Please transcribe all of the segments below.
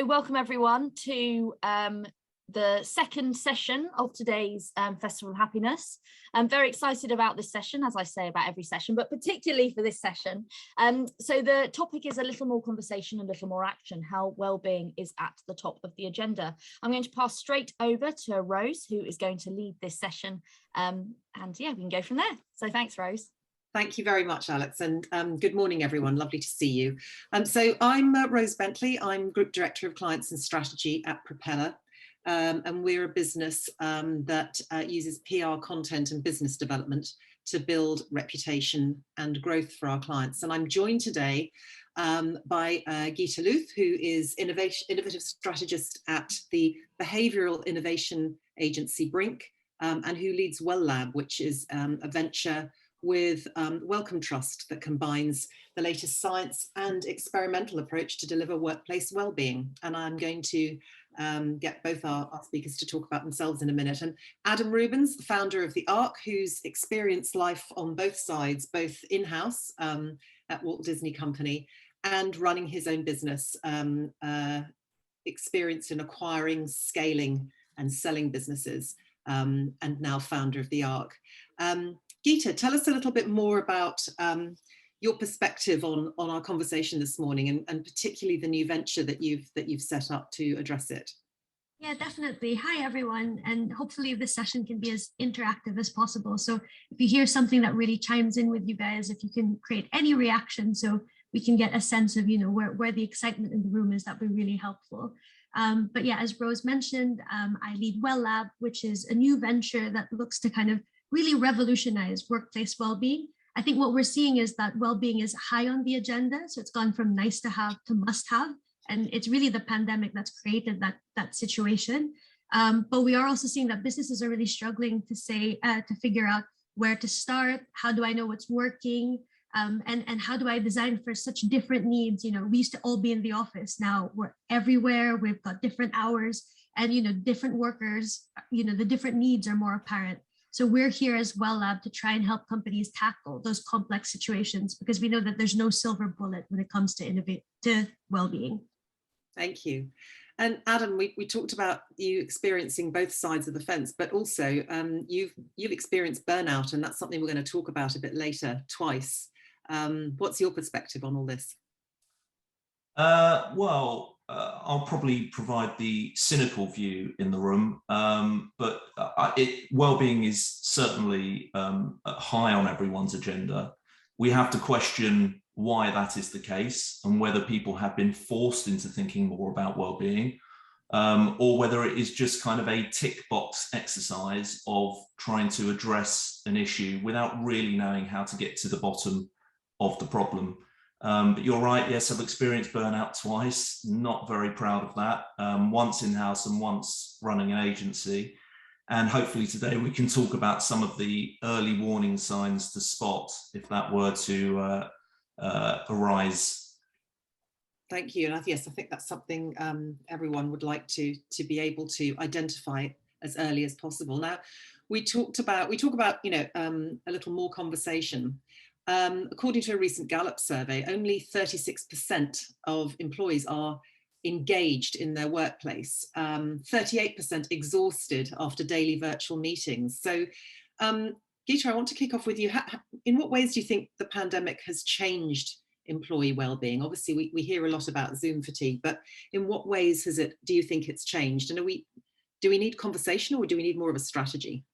welcome everyone to the second session of today's Festival of Happiness. I'm very excited about this session, as I say about every session, but particularly for this session. So the topic is a little more conversation, a little more action, how well-being is at the top of the agenda. I'm going to pass straight over to Rose, who is going to lead this session. And yeah, we can go from there. So thanks, Rose. Thank you very much, Alex, and good morning, everyone. Lovely to see you. So I'm Rose Bentley. I'm Group Director of Clients and Strategy at Propeller, and we're a business that uses PR content and business development to build reputation and growth for our clients. And I'm joined today by Geeta Luth, who is innovative strategist at the behavioural innovation agency Brink, and who leads Well Lab, which is a venture with Wellcome Trust that combines the latest science and experimental approach to deliver workplace well-being. And I'm going to get both our speakers to talk about themselves in a minute. And Adam Rubens, the founder of The Ark, who's experienced life on both sides, both in-house at Walt Disney Company and running his own business, experienced in acquiring, scaling and selling businesses, and now founder of The Ark. Geeta, tell us a little bit more about your perspective on our conversation this morning, and particularly the new venture that you've set up to address it. Yeah, definitely. Hi, everyone. And hopefully this session can be as interactive as possible. So if you hear something that really chimes in with you guys, if you can create any reaction so we can get a sense of, where the excitement in the room is, that'd be really helpful. But yeah, as Rose mentioned, I lead Well Lab, which is a new venture that looks to kind of really revolutionize workplace well-being. I think what we're seeing is that well-being is high on the agenda. So it's gone from nice to have to must have. And it's really the pandemic that's created that situation. But we are also seeing that businesses are really struggling to figure out where to start. How do I know what's working? And how do I design for such different needs? We used to all be in the office. Now we're everywhere. We've got different hours and, different workers, the different needs are more apparent. So we're here as Well Lab to try and help companies tackle those complex situations, because we know that there's no silver bullet when it comes to well-being. Thank you. And Adam, we talked about you experiencing both sides of the fence, but also you've experienced burnout, and that's something we're going to talk about a bit later, twice. What's your perspective on all this? I'll probably provide the cynical view in the room, but well-being is certainly high on everyone's agenda. We have to question why that is the case and whether people have been forced into thinking more about well-being, or whether it is just kind of a tick box exercise of trying to address an issue without really knowing how to get to the bottom of the problem. But you're right, yes, I've experienced burnout twice, not very proud of that, once in-house and once running an agency. And hopefully today we can talk about some of the early warning signs to spot if that were to arise. Thank you. And yes, I think that's something everyone would like to be able to identify as early as possible. Now, we talk about a little more conversation. According to a recent Gallup survey, only 36% of employees are engaged in their workplace, 38% exhausted after daily virtual meetings. So, Geeta, I want to kick off with you. In what ways do you think the pandemic has changed employee well-being? Obviously, we hear a lot about Zoom fatigue, but in what ways do you think it's changed? And do we need conversation, or do we need more of a strategy?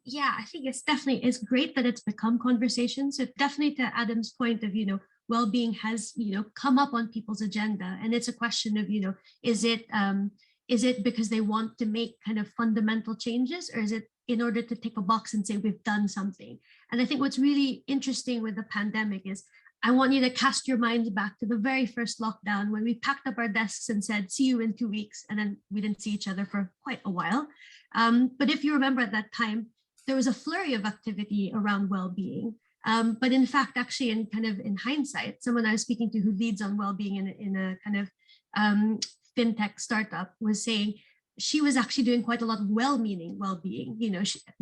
Yeah, I think it's great that it's become conversation. So definitely, to Adam's point of, well-being has, come up on people's agenda. And it's a question of, is it because they want to make kind of fundamental changes, or is it in order to tick a box and say we've done something? And I think what's really interesting with the pandemic is I want you to cast your minds back to the very first lockdown, when we packed up our desks and said, see you in 2 weeks. And then we didn't see each other for quite a while. But if you remember at that time, there was a flurry of activity around well-being. But in fact, actually, in hindsight, someone I was speaking to who leads on well-being in a kind of fintech startup was saying she was actually doing quite a lot of well-meaning well-being,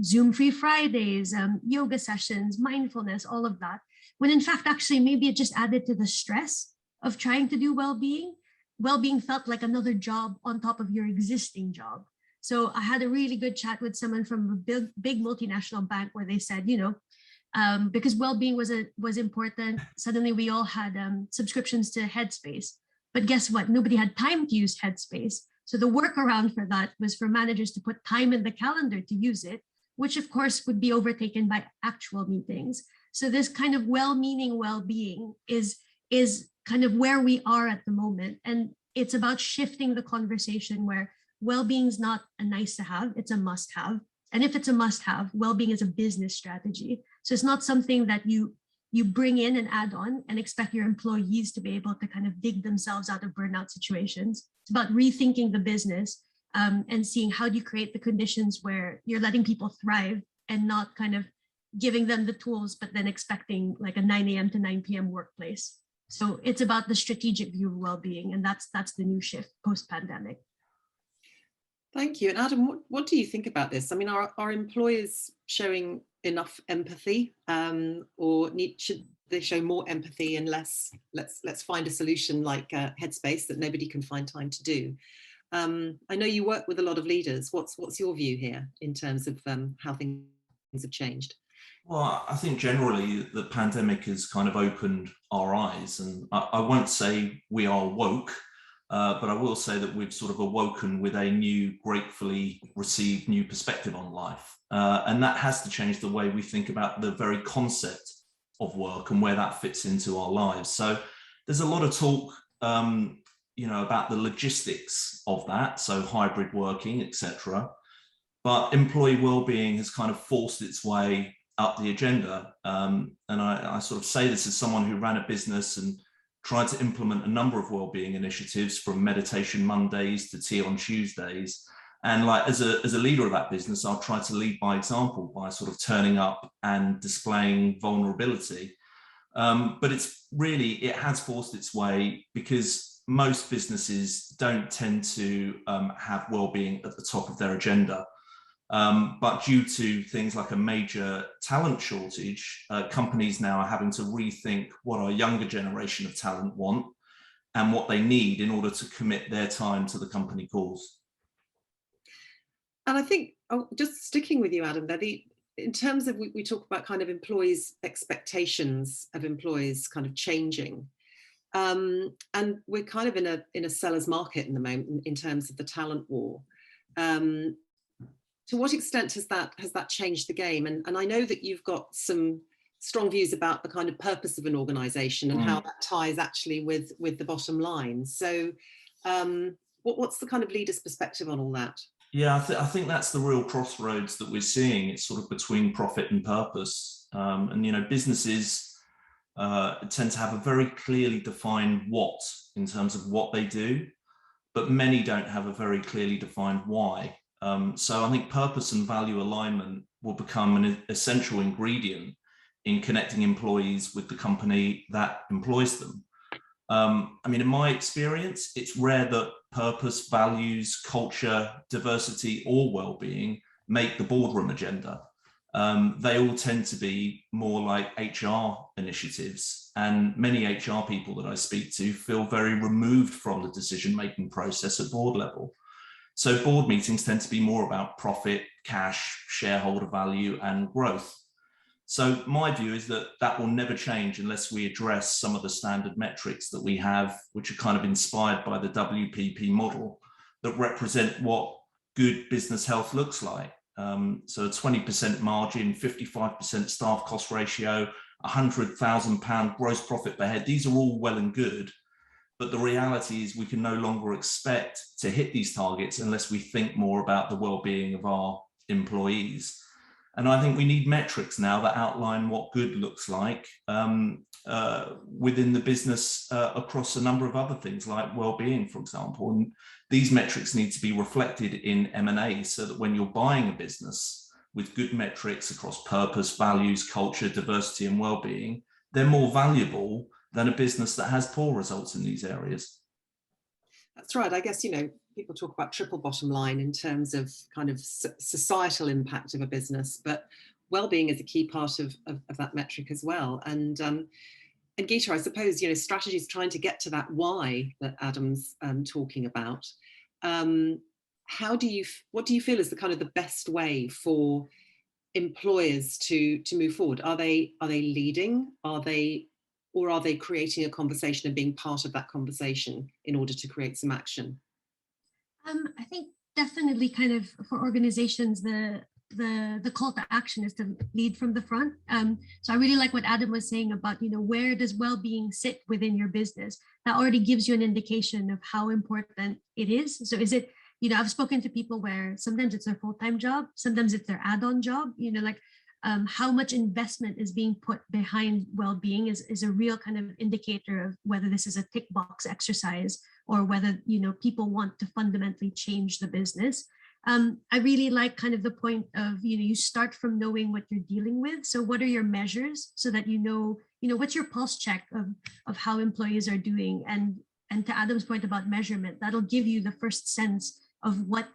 Zoom-free Fridays, yoga sessions, mindfulness, all of that. When in fact, actually, maybe it just added to the stress of trying to do well-being. well-being felt like another job on top of your existing job. So I had a really good chat with someone from a big multinational bank where they said, because well-being was important, suddenly we all had subscriptions to Headspace. But guess what? Nobody had time to use Headspace. So the workaround for that was for managers to put time in the calendar to use it, which of course would be overtaken by actual meetings. So this kind of well-meaning well-being is kind of where we are at the moment. And it's about shifting the conversation where well-being is not a nice to have, it's a must have. And if it's a must have, well-being is a business strategy. So it's not something that you bring in and add on and expect your employees to be able to kind of dig themselves out of burnout situations. It's about rethinking the business and seeing how do you create the conditions where you're letting people thrive and not kind of giving them the tools, but then expecting like a 9 a.m. to 9 p.m. workplace. So it's about the strategic view of well-being, and that's the new shift post-pandemic. Thank you. And Adam, what do you think about this? I mean, are employers showing enough empathy, or should they show more empathy and less, let's find a solution like Headspace that nobody can find time to do? I know you work with a lot of leaders. What's your view here in terms of how things have changed? Well, I think generally the pandemic has kind of opened our eyes, and I won't say we are woke, but I will say that we've sort of awoken with a new, gratefully received new perspective on life. And that has to change the way we think about the very concept of work and where that fits into our lives. So there's a lot of talk, about the logistics of that, so hybrid working, etc. But employee well-being has kind of forced its way up the agenda. And I sort of say this as someone who ran a business and tried to implement a number of well-being initiatives, from Meditation Mondays to Tea on Tuesdays. And like as a leader of that business, I'll try to lead by example by sort of turning up and displaying vulnerability. But it has forced its way, because most businesses don't tend to have well-being at the top of their agenda. But due to things like a major talent shortage, companies now are having to rethink what our younger generation of talent want and what they need in order to commit their time to the company cause. And I think, just sticking with you, Adam, in terms of, we talk about kind of employees' expectations of employees kind of changing. And we're kind of in a seller's market in the moment in terms of the talent war. To what extent has that changed the game? And I know that you've got some strong views about the kind of purpose of an organisation and how that ties actually with the bottom line. So what's the kind of leader's perspective on all that? Yeah, I think that's the real crossroads that we're seeing. It's sort of between profit and purpose. And businesses tend to have a very clearly defined what in terms of what they do, but many don't have a very clearly defined why. So I think purpose and value alignment will become an essential ingredient in connecting employees with the company that employs them. In my experience, it's rare that purpose, values, culture, diversity, or well-being make the boardroom agenda. They all tend to be more like HR initiatives, and many HR people that I speak to feel very removed from the decision-making process at board level. So board meetings tend to be more about profit, cash, shareholder value, and growth. So my view is that will never change unless we address some of the standard metrics that we have, which are kind of inspired by the WPP model, that represent what good business health looks like. So a 20% margin, 55% staff cost ratio, £100,000 gross profit per head. These are all well and good, but the reality is we can no longer expect to hit these targets unless we think more about the well-being of our employees. And I think we need metrics now that outline what good looks like within the business across a number of other things like well-being, for example. And these metrics need to be reflected in M&A so that when you're buying a business with good metrics across purpose, values, culture, diversity, and well-being, they're more valuable than a business that has poor results in these areas. That's right. I guess, people talk about triple bottom line in terms of kind of societal impact of a business, but well-being is a key part of that metric as well. And and Geeta, I suppose, you know, strategy is trying to get to that why that Adam's talking about. What do you feel is the kind of the best way for employers to move forward? Are they leading? Or are they creating a conversation and being part of that conversation in order to create some action? I think definitely kind of for organizations, the call to action is to lead from the front. So I really like what Adam was saying about, you know, where does well-being sit within your business? That already gives you an indication of how important it is. So is it, you know, I've spoken to people where sometimes it's their full-time job, sometimes it's their add-on job, you know, like how much investment is being put behind well-being is a real kind of indicator of whether this is a tick box exercise or whether, you know, people want to fundamentally change the business. I really like kind of the point of, you know, you start from knowing what you're dealing with. So what are your measures so that you know, what's your pulse check of how employees are doing? And to Adam's point about measurement, that'll give you the first sense of what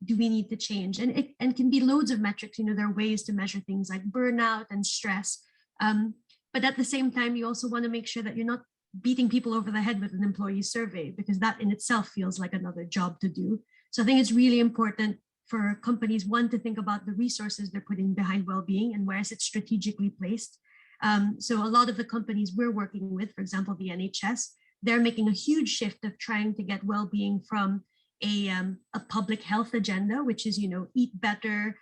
do we need to change. And it can be loads of metrics. You know, there are ways to measure things like burnout and stress. But at the same time, you also want to make sure that you're not beating people over the head with an employee survey, because that in itself feels like another job to do. So I think it's really important for companies, one, to think about the resources they're putting behind well-being and where is it strategically placed. So a lot of the companies we're working with, for example, the NHS, they're making a huge shift of trying to get well-being from a public health agenda, which is, you know, eat better,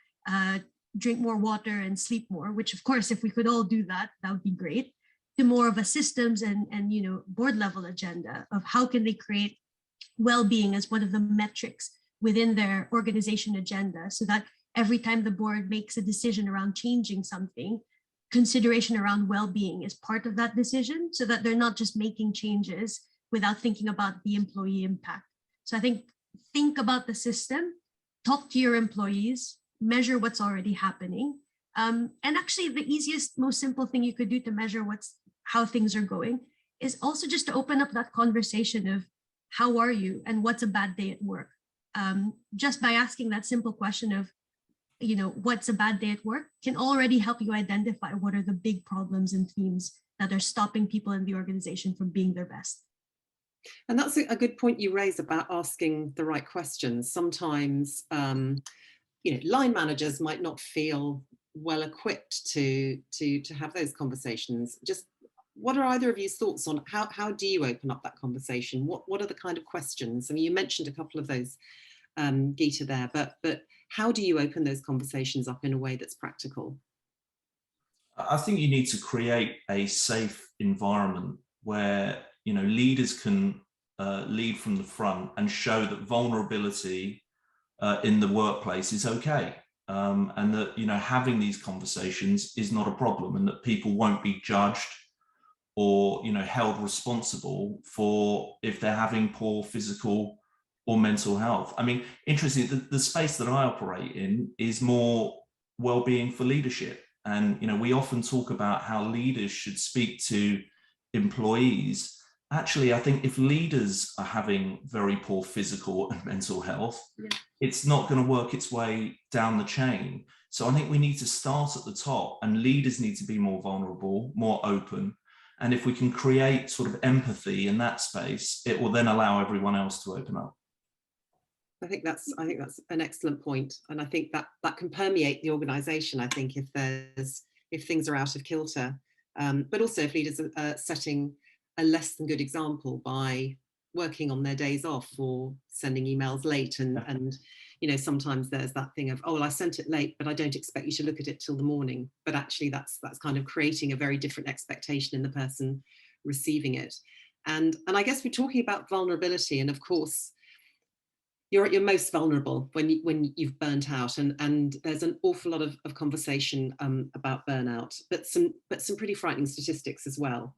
drink more water and sleep more, which of course, if we could all do that, that would be great, to more of a systems and you know, board level agenda of how can they create well-being as one of the metrics within their organization agenda, so that every time the board makes a decision around changing something, consideration around well-being is part of that decision, so that they're not just making changes without thinking about the employee impact. So I think about the system, talk to your employees, measure what's already happening. And actually the easiest, most simple thing you could do to measure how things are going is also just to open up that conversation of how are you and what's a bad day at work. Just by asking that simple question of, you know, what's a bad day at work can already help you identify what are the big problems and themes that are stopping people in the organization from being their best. And that's a good point you raise about asking the right questions. Sometimes, you know, line managers might not feel well equipped to have those conversations. Just what are either of your thoughts on how do you open up that conversation? What are the kind of questions? I mean, you mentioned a couple of those, Geeta, there, but how do you open those conversations up in a way that's practical? I think you need to create a safe environment where, you know, leaders can lead from the front and show that vulnerability in the workplace is okay, and that, you know, having these conversations is not a problem, and that people won't be judged or, you know, held responsible for if they're having poor physical or mental health. I mean, interestingly, the space that I operate in is more well-being for leadership. And, you know, we often talk about how leaders should speak to employees. Actually, I think if leaders are having very poor physical and mental health, it's not going to work its way down the chain. So I think we need to start at the top, and leaders need to be more vulnerable, more open. And if we can create sort of empathy in that space, it will then allow everyone else to open up. I think that's an excellent point, and I think that can permeate the organisation. I think if things are out of kilter, but also if leaders are setting a less than good example by working on their days off or sending emails late, and you know, sometimes there's that thing of, oh well, I sent it late, but I don't expect you to look at it till the morning. But actually, that's kind of creating a very different expectation in the person receiving it. And I guess we're talking about vulnerability, and of course, you're at your most vulnerable when you've burnt out, and there's an awful lot of conversation about burnout, but some pretty frightening statistics as well.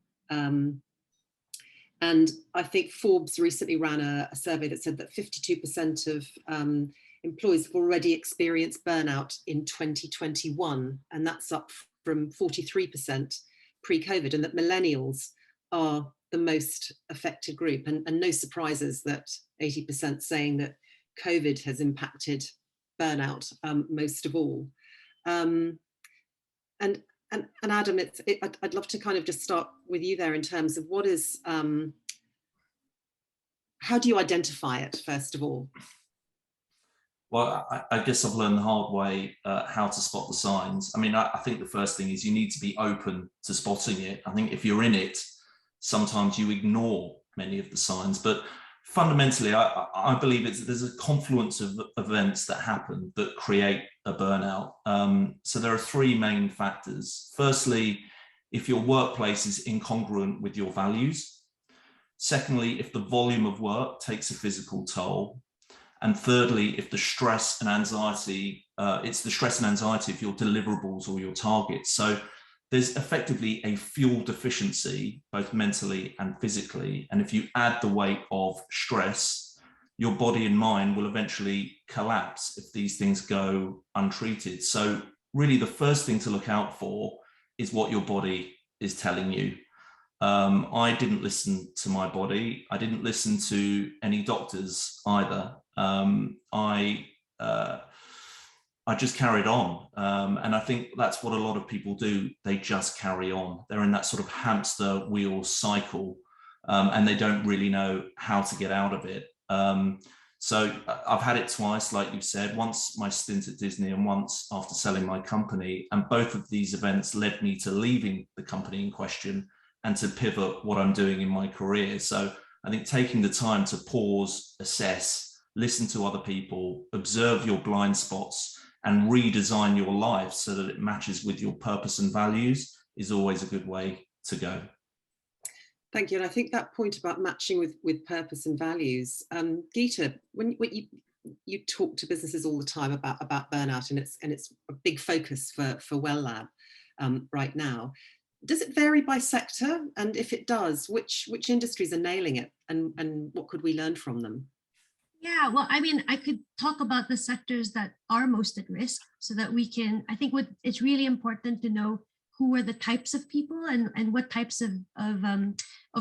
And I think Forbes recently ran a survey that said that 52% of employees have already experienced burnout in 2021, and that's up from 43% pre-COVID, and that millennials are the most affected group, and no surprises that 80% saying that COVID has impacted burnout most of all. And And Adam, I'd love to kind of just start with you there in terms of what is, how do you identify it, first of all? Well, I guess I've learned the hard way how to spot the signs. I mean, I think the first thing is you need to be open to spotting it. I think if you're in it, sometimes you ignore many of the signs, but fundamentally, I believe there's a confluence of events that happen that create a burnout. So there are three main factors. Firstly, if your workplace is incongruent with your values. Secondly, if the volume of work takes a physical toll. And thirdly, if the stress and anxiety, it's the stress and anxiety of your deliverables or your targets. So there's effectively a fuel deficiency, both mentally and physically. And if you add the weight of stress, your body and mind will eventually collapse if these things go untreated. So really the first thing to look out for is what your body is telling you. I didn't listen to my body. I didn't listen to any doctors either. I just carried on. And I think that's what a lot of people do. They just carry on. They're in that sort of hamster wheel cycle, and they don't really know how to get out of it. So I've had it twice, like you've said, once my stint at Disney and once after selling my company. And both of these events led me to leaving the company in question and to pivot what I'm doing in my career. So I think taking the time to pause, assess, listen to other people, observe your blind spots, and redesign your life so that it matches with your purpose and values is always a good way to go. Thank you. And I think that point about matching with purpose and values, Geeta, when you talk to businesses all the time about burnout, and it's a big focus for Well Lab right now. Does it vary by sector? And if it does, which industries are nailing it, and what could we learn from them? Yeah, well, I mean, I could talk about the sectors that are most at risk so that we can, I think it's really important to know who are the types of people and what types of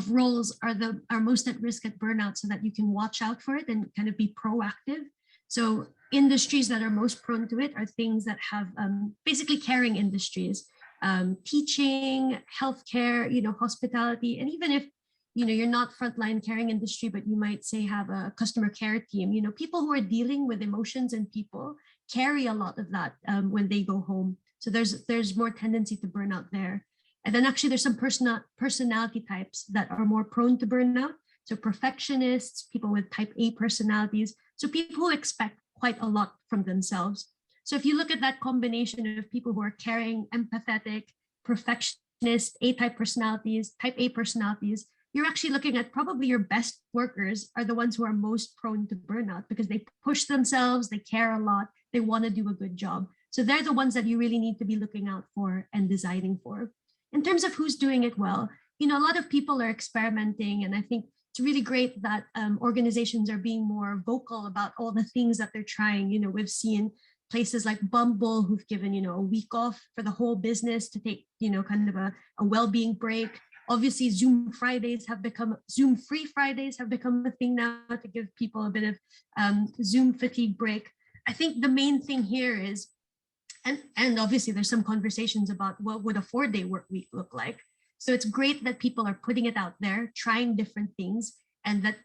roles are most at risk at burnout so that you can watch out for it and kind of be proactive. So industries that are most prone to it are things that have basically caring industries. Teaching, healthcare, hospitality, and even if you're not frontline caring industry, but you might say have a customer care team. People who are dealing with emotions and people carry a lot of that when they go home. So there's more tendency to burn out there. And then actually there's some personality types that are more prone to burnout. So perfectionists, people with type A personalities, so people who expect quite a lot from themselves. So if you look at that combination of people who are caring, empathetic, perfectionist, A-type personalities, type A personalities, you're actually looking at probably your best workers are the ones who are most prone to burnout because they push themselves, they care a lot, they want to do a good job. So they're the ones that you really need to be looking out for and designing for. In terms of who's doing it well, a lot of people are experimenting, and I think it's really great that organizations are being more vocal about all the things that they're trying. We've seen places like Bumble who've given, a week off for the whole business to take, kind of a well-being break. Obviously, Zoom free Fridays have become a thing now to give people a bit of Zoom fatigue break. I think the main thing here is, and obviously there's some conversations about what would a 4-day work week look like. So it's great that people are putting it out there, trying different things, and that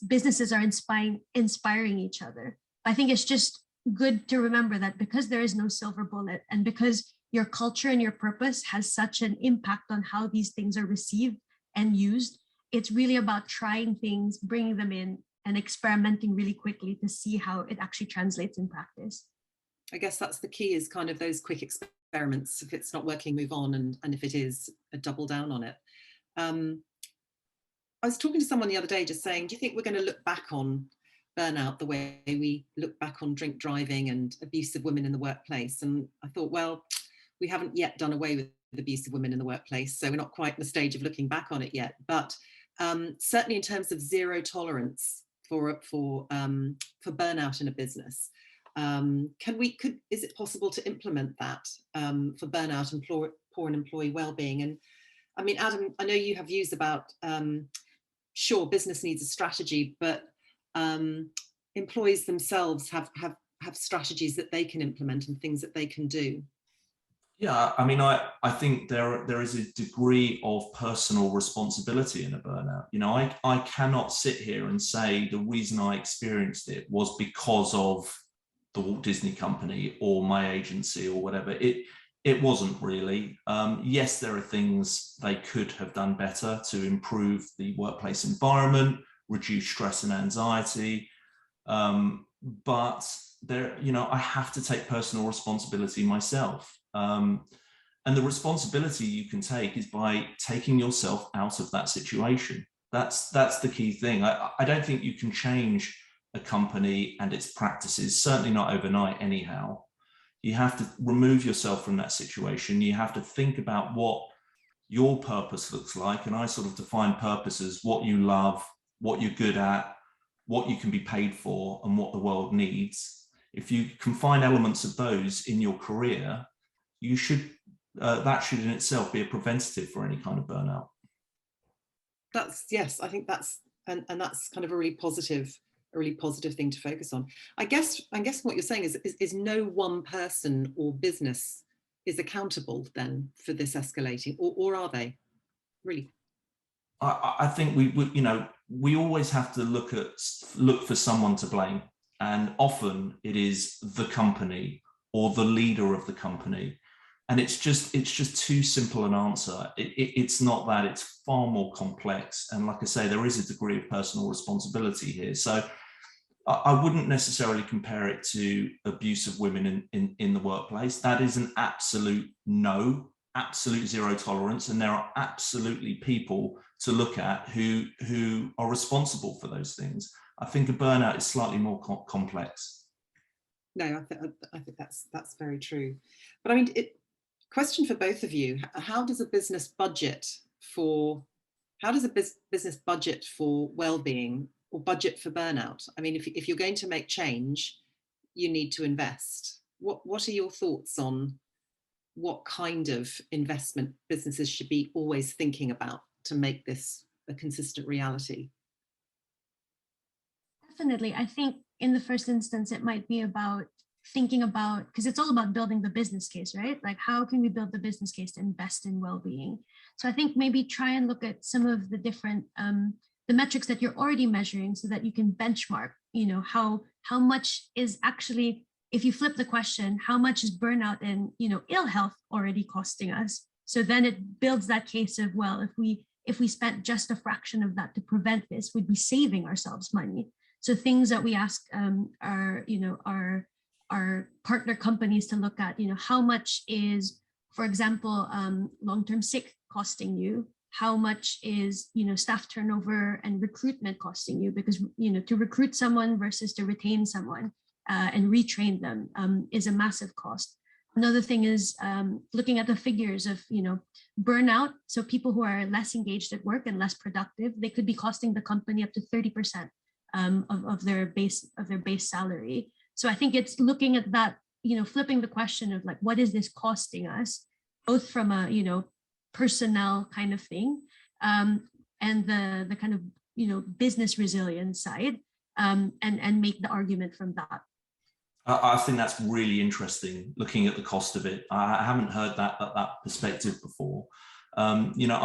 businesses are inspiring each other. I think it's just good to remember that because there is no silver bullet, and because your culture and your purpose has such an impact on how these things are received and used, it's really about trying things, bringing them in, and experimenting really quickly to see how it actually translates in practice. I guess that's the key, is kind of those quick experiments. If it's not working, move on, and if it is, double down on it. I was talking to someone the other day just saying, do you think we're going to look back on burnout the way we look back on drink driving and abuse of women in the workplace? And I thought, well, we haven't yet done away with abuse of women in the workplace, so we're not quite in the stage of looking back on it yet. But certainly in terms of zero tolerance for burnout in a business, is it possible to implement that for burnout and poor employee well-being? And I mean, Adam, I know you have views about sure, business needs a strategy, but employees themselves have strategies that they can implement and things that they can do. Yeah, I mean, I think there is a degree of personal responsibility in a burnout. You know, I cannot sit here and say the reason I experienced it was because of the Walt Disney Company or my agency or whatever. It wasn't really. Yes, there are things they could have done better to improve the workplace environment, reduce stress and anxiety, but there, you know, I have to take personal responsibility myself. And the responsibility you can take is by taking yourself out of that situation. That's the key thing. I don't think you can change a company and its practices, certainly not overnight anyhow. You have to remove yourself from that situation. You have to think about what your purpose looks like. And I sort of define purpose as what you love, what you're good at, what you can be paid for, and what the world needs. If you can find elements of those in your career, you should, that should in itself be a preventative for any kind of burnout. Yes, I think that's, and that's kind of a really positive thing to focus on. I guess what you're saying is no one person or business is accountable then for this escalating, or are they really? I think we you know, we always have to look for someone to blame, and often it is the company or the leader of the company, and it's just too simple an answer. It's not that. It's far more complex, and like I say, there is a degree of personal responsibility here. So I wouldn't necessarily compare it to abuse of women in the workplace. That is an absolute no, absolute zero tolerance, and there are absolutely people to look at who are responsible for those things. I think a burnout is slightly more complex. No, I think that's very true. But I mean, question for both of you: how does a business budget for well-being or budget for burnout? I mean, if you're going to make change, you need to invest. What are your thoughts on what kind of investment businesses should be always thinking about to make this a consistent reality? Definitely. I think in the first instance, it might be about thinking about, because it's all about building the business case, right? Like, how can we build the business case to invest in well-being? So I think maybe try and look at some of the different the metrics that you're already measuring, so that you can benchmark, you know, how much is actually, if you flip the question, how much is burnout and, you know, ill health already costing us? So then it builds that case of, well, if we spent just a fraction of that to prevent this, we'd be saving ourselves money. So things that we ask our partner companies to look at, you know, how much is, for example, long-term sick costing you? How much is, you know, staff turnover and recruitment costing you? Because, you know, to recruit someone versus to retain someone and retrain them is a massive cost. Another thing is looking at the figures of, you know, burnout. So people who are less engaged at work and less productive, they could be costing the company up to 30% of their base salary. So I think it's looking at that, you know, flipping the question of like, what is this costing us, both from a, you know, personnel kind of thing and the kind of, you know, business resilience side, and make the argument from that. I think that's really interesting, looking at the cost of it. I haven't heard that perspective before. You know,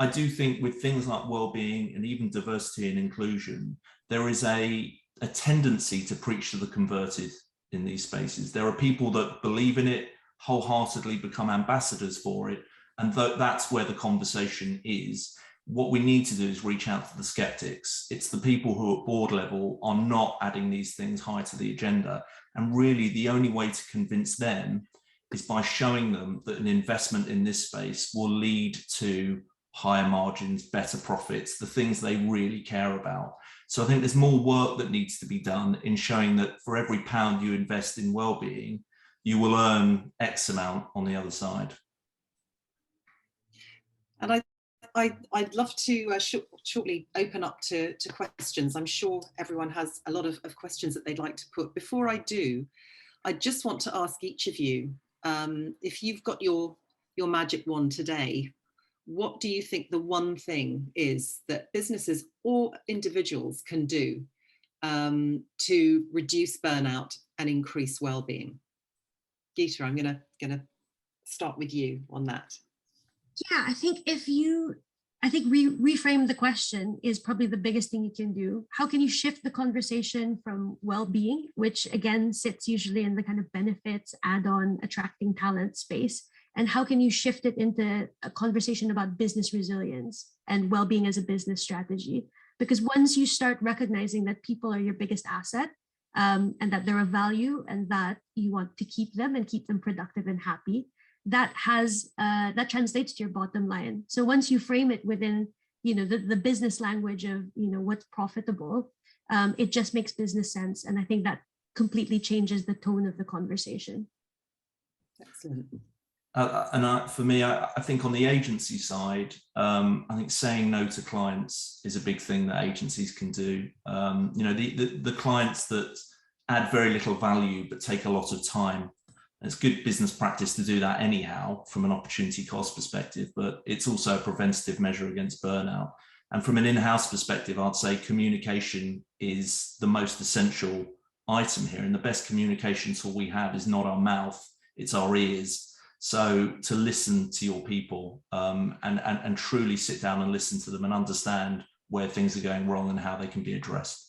I do think with things like well-being and even diversity and inclusion, there is a tendency to preach to the converted in these spaces. There are people that believe in it, wholeheartedly become ambassadors for it, and that's where the conversation is. What we need to do is reach out to the skeptics. It's the people who at board level are not adding these things high to the agenda. And really the only way to convince them is by showing them that an investment in this space will lead to higher margins, better profits, the things they really care about. So I think there's more work that needs to be done in showing that for every pound you invest in well-being, you will earn X amount on the other side. And I'd love to shortly open up to questions. I'm sure everyone has a lot of questions that they'd like to put. Before I do, I just want to ask each of you, if you've got your magic wand today, what do you think the one thing is that businesses or individuals can do to reduce burnout and increase well-being? Geeta, I'm gonna start with you on that. Yeah, I think reframe the question is probably the biggest thing you can do. How can you shift the conversation from well-being, which again sits usually in the kind of benefits, add-on, attracting talent space, and how can you shift it into a conversation about business resilience and well-being as a business strategy? Because once you start recognizing that people are your biggest asset, and that they're of value and that you want to keep them and keep them productive and happy, that translates to your bottom line. So once you frame it within, the business language of, what's profitable, it just makes business sense. And I think that completely changes the tone of the conversation. Excellent. For me, I think on the agency side, I think saying no to clients is a big thing that agencies can do. The clients that add very little value but take a lot of time. It's good business practice to do that anyhow from an opportunity cost perspective, but it's also a preventative measure against burnout. And from an in-house perspective, I'd say communication is the most essential item here. And the best communication tool we have is not our mouth, it's our ears. So to listen to your people and truly sit down and listen to them and understand where things are going wrong and how they can be addressed.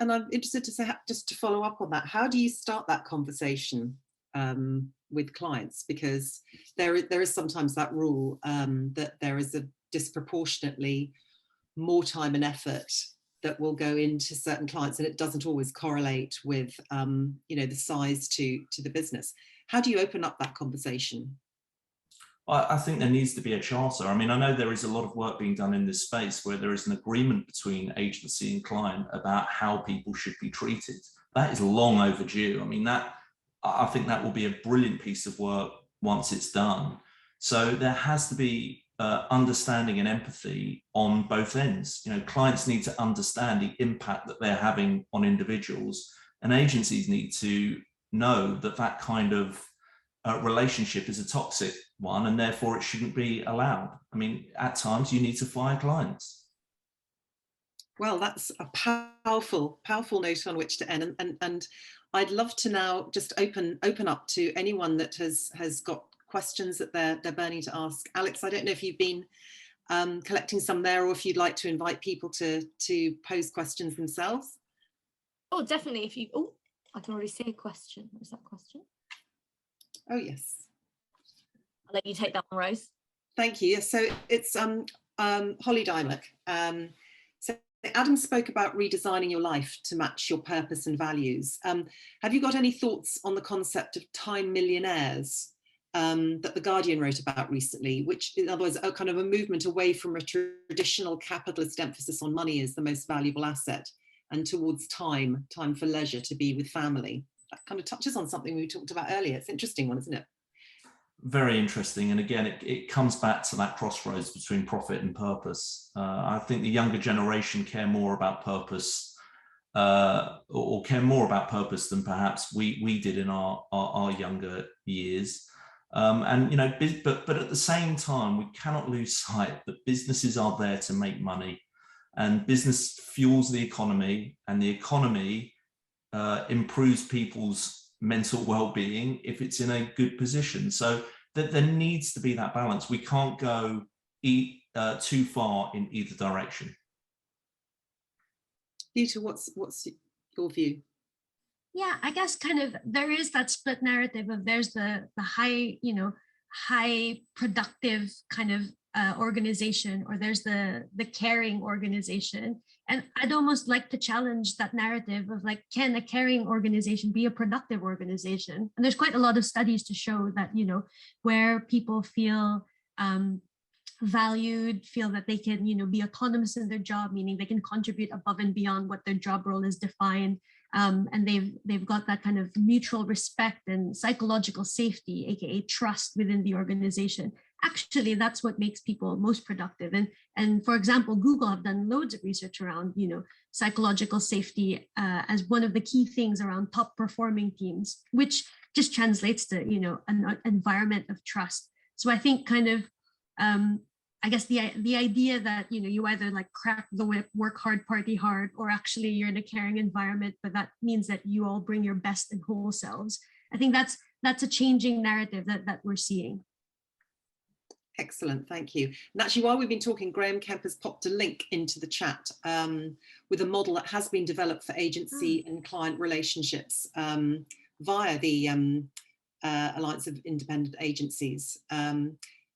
And I'm interested to say, just to follow up on that, how do you start that conversation with clients? Because there is sometimes that rule that there is a disproportionately more time and effort that will go into certain clients, and it doesn't always correlate with the size to the business. How do you open up that conversation? I think there needs to be a charter. I mean, I know there is a lot of work being done in this space where there is an agreement between agency and client about how people should be treated. That is long overdue. I mean, I think that will be a brilliant piece of work once it's done. So there has to be understanding and empathy on both ends. Clients need to understand the impact that they're having on individuals, and agencies need to know that kind of relationship is a toxic one, and therefore it shouldn't be allowed. I mean, at times you need to fire clients. Well, that's a powerful note on which to end. And I'd love to now just open up to anyone that has got questions that they're burning to ask. Alex, I don't know if you've been collecting some there, or if you'd like to invite people to pose questions themselves. Oh, definitely. I can already see a question. Is that a question? Oh, yes. I'll let you take that one, Rose. Thank you. So it's Holly Dymock. So Adam spoke about redesigning your life to match your purpose and values. Have you got any thoughts on the concept of time millionaires that The Guardian wrote about recently, which in other words, a kind of a movement away from a traditional capitalist emphasis on money as the most valuable asset and towards time for leisure, to be with family? That kind of touches on something we talked about earlier. It's an interesting one, isn't it? Very interesting. And again, it comes back to that crossroads between profit and purpose. I think the younger generation care more about purpose or care more about purpose than perhaps we did in our younger years. But at the same time, we cannot lose sight that businesses are there to make money, and business fuels the economy, and the economy improves people's mental well-being if it's in a good position. So that there needs to be that balance. We can't go too far in either direction. Peter, what's your view? Yeah, I guess kind of there is that split narrative of there's the high productive kind of organization, or there's the caring organization. And I'd almost like to challenge that narrative of like, can a caring organization be a productive organization? And there's quite a lot of studies to show that, where people feel valued, feel that they can, be autonomous in their job, meaning they can contribute above and beyond what their job role is defined. And they've got that kind of mutual respect and psychological safety, aka trust within the organization. Actually, that's what makes people most productive. And for example, Google have done loads of research around, psychological safety as one of the key things around top performing teams, which just translates to, an environment of trust. So I think kind of, I guess the idea that, you either like crack the whip, work hard, party hard, or actually you're in a caring environment, but that means that you all bring your best and whole selves. I think that's that's a changing narrative that we're seeing. Excellent, thank you. And actually, while we've been talking, Graham Kemp has popped a link into the chat with a model that has been developed for agency and client relationships via the Alliance of Independent Agencies.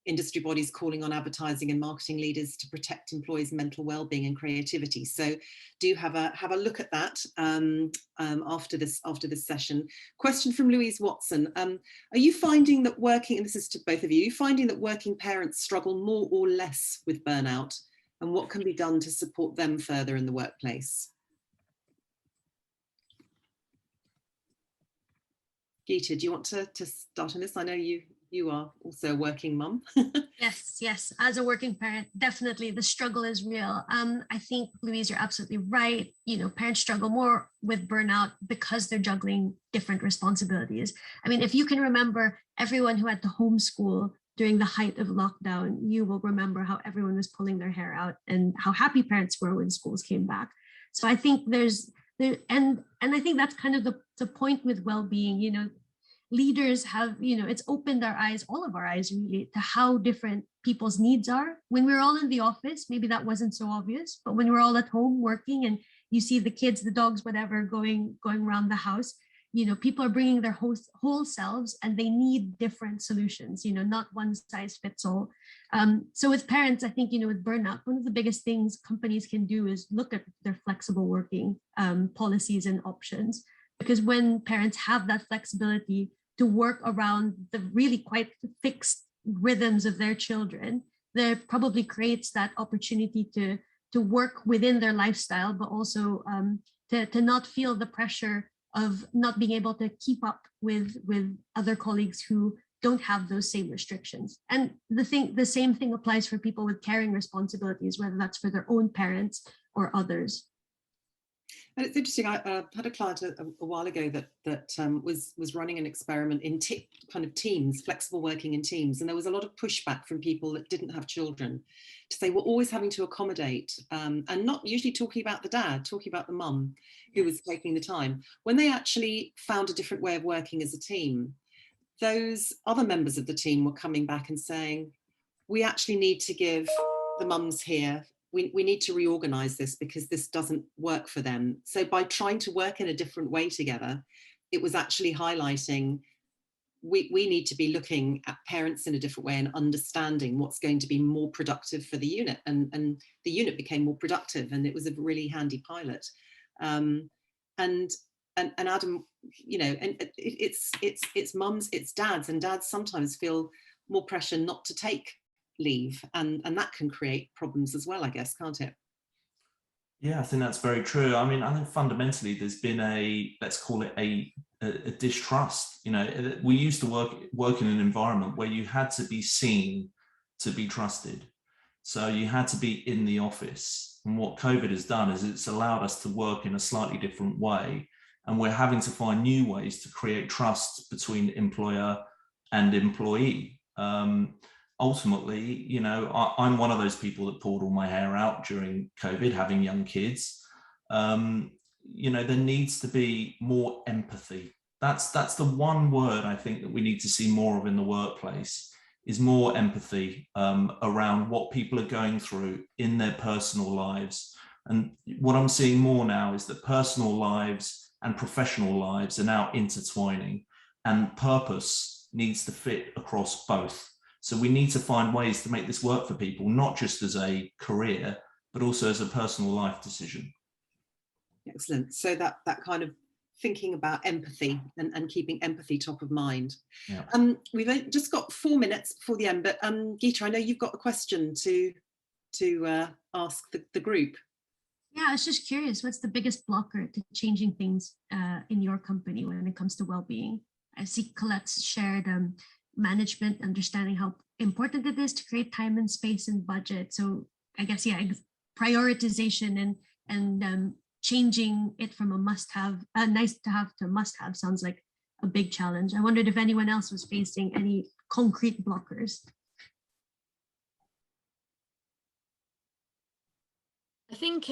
Industry bodies calling on advertising and marketing leaders to protect employees' mental well-being and creativity. So do have a look at that after this session. Question from Louise Watson. Are you finding that working, and this is to both of you, are you finding that working parents struggle more or less with burnout, and what can be done to support them further in the workplace? Geeta, do you want to start on this? I know you are also a working mum. Yes. As a working parent, definitely the struggle is real. I think, Louise, you're absolutely right. Parents struggle more with burnout because they're juggling different responsibilities. I mean, if you can remember everyone who had to homeschool during the height of lockdown, you will remember how everyone was pulling their hair out and how happy parents were when schools came back. So I think and I think that's kind of the point with well-being. Leaders have, it's opened our eyes, all of our eyes really, to how different people's needs are. When we were all in the office, maybe that wasn't so obvious, but when we're all at home working and you see the kids, the dogs, whatever, going around the house, people are bringing their whole selves and they need different solutions, not one size fits all. So with parents, I think, with burnout, one of the biggest things companies can do is look at their flexible working policies and options, because when parents have that flexibility to work around the really quite fixed rhythms of their children, there probably creates that opportunity to work within their lifestyle, but also to not feel the pressure of not being able to keep up with other colleagues who don't have those same restrictions. And the same thing applies for people with caring responsibilities, whether that's for their own parents or others. And it's interesting, I had a client a while ago that was running an experiment in kind of teams, flexible working in teams. And there was a lot of pushback from people that didn't have children to say we're always having to accommodate and not usually talking about the dad, talking about the mum who was taking the time. When they actually found a different way of working as a team, those other members of the team were coming back and saying, we actually need to give the mums here, we need to reorganize this because this doesn't work for them. So by trying to work in a different way together, it was actually highlighting we need to be looking at parents in a different way and understanding what's going to be more productive for the unit. And the unit became more productive, and it was a really handy pilot. And Adam, and it's mums, it's dads, and dads sometimes feel more pressure not to take leave, and that can create problems as well, I guess, can't it? Yeah, I think that's very true. I mean, I think fundamentally there's been let's call it a distrust. We used to work in an environment where you had to be seen to be trusted. So you had to be in the office. And what COVID has done is it's allowed us to work in a slightly different way. And we're having to find new ways to create trust between employer and employee. Ultimately, I'm one of those people that pulled all my hair out during COVID, having young kids. There needs to be more empathy. That's the one word I think that we need to see more of in the workplace, is more empathy around what people are going through in their personal lives. And what I'm seeing more now is that personal lives and professional lives are now intertwining, and purpose needs to fit across both. So we need to find ways to make this work for people, not just as a career, but also as a personal life decision. Excellent. So that kind of thinking about empathy and keeping empathy top of mind. Yeah. We've just got 4 minutes before the end, but Geeta, I know you've got a question to ask the group. Yeah, I was just curious, what's the biggest blocker to changing things in your company when it comes to well-being? I see Colette's shared management, understanding how important it is to create time and space and budget. So I guess, prioritization and changing it from a must-have, nice to have to must-have sounds like a big challenge. I wondered if anyone else was facing any concrete blockers. I think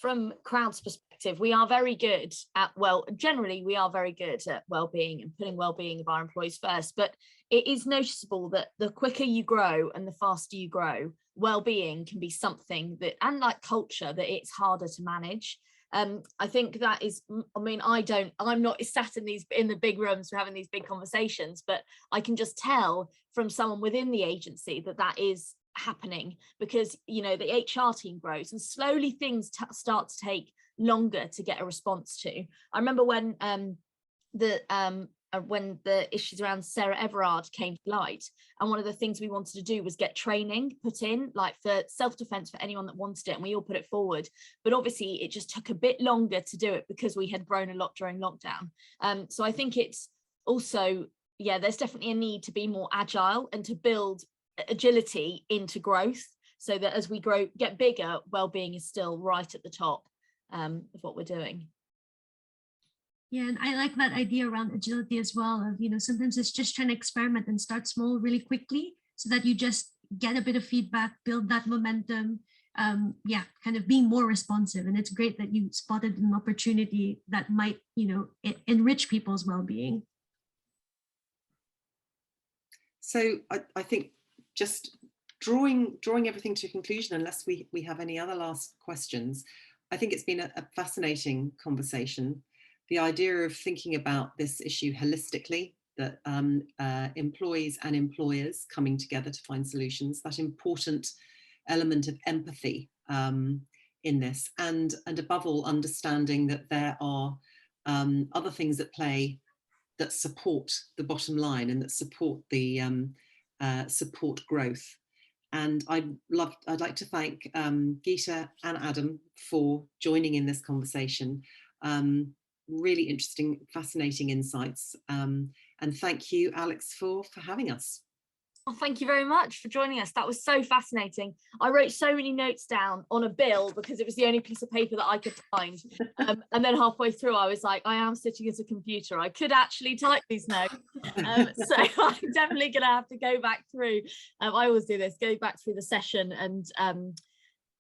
from Crowd's perspective, we are very good at, generally we are very good at well-being and putting well-being of our employees first, but it is noticeable that the quicker you grow and the faster you grow, well-being can be something that, and like culture, that it's harder to manage. I think that is, I mean, I'm not sat in the big rooms, we're having these big conversations, but I can just tell from someone within the agency that is happening, because the HR team grows and slowly things start to take longer to get a response to. I remember when the issues around Sarah Everard came to light, and one of the things we wanted to do was get training put in, like for self-defense for anyone that wanted it, and we all put it forward, but obviously it just took a bit longer to do it because we had grown a lot during lockdown. So I think it's also, there's definitely a need to be more agile and to build agility into growth, so that as we get bigger, well-being is still right at the top of what we're doing. Yeah, and I like that idea around agility as well. Of, sometimes it's just trying to experiment and start small really quickly, so that you just get a bit of feedback, build that momentum. Kind of being more responsive. And it's great that you spotted an opportunity that might, enrich people's well-being. So I think just drawing everything to a conclusion, unless we have any other last questions, I think it's been a fascinating conversation. The idea of thinking about this issue holistically, that employees and employers coming together to find solutions, that important element of empathy in this, and above all, understanding that there are other things at play that support the bottom line and that support the support growth. And I'd like to thank Geeta and Adam for joining in this conversation. Really interesting, fascinating insights. And thank you, Alex, for having us. Well, thank you very much for joining us. That was so fascinating. I wrote so many notes down on a bill because it was the only piece of paper that I could find. And then halfway through, I was like, I am sitting at a computer. I could actually type these notes. So I'm definitely going to have to go back through. I always do this, go back through the session and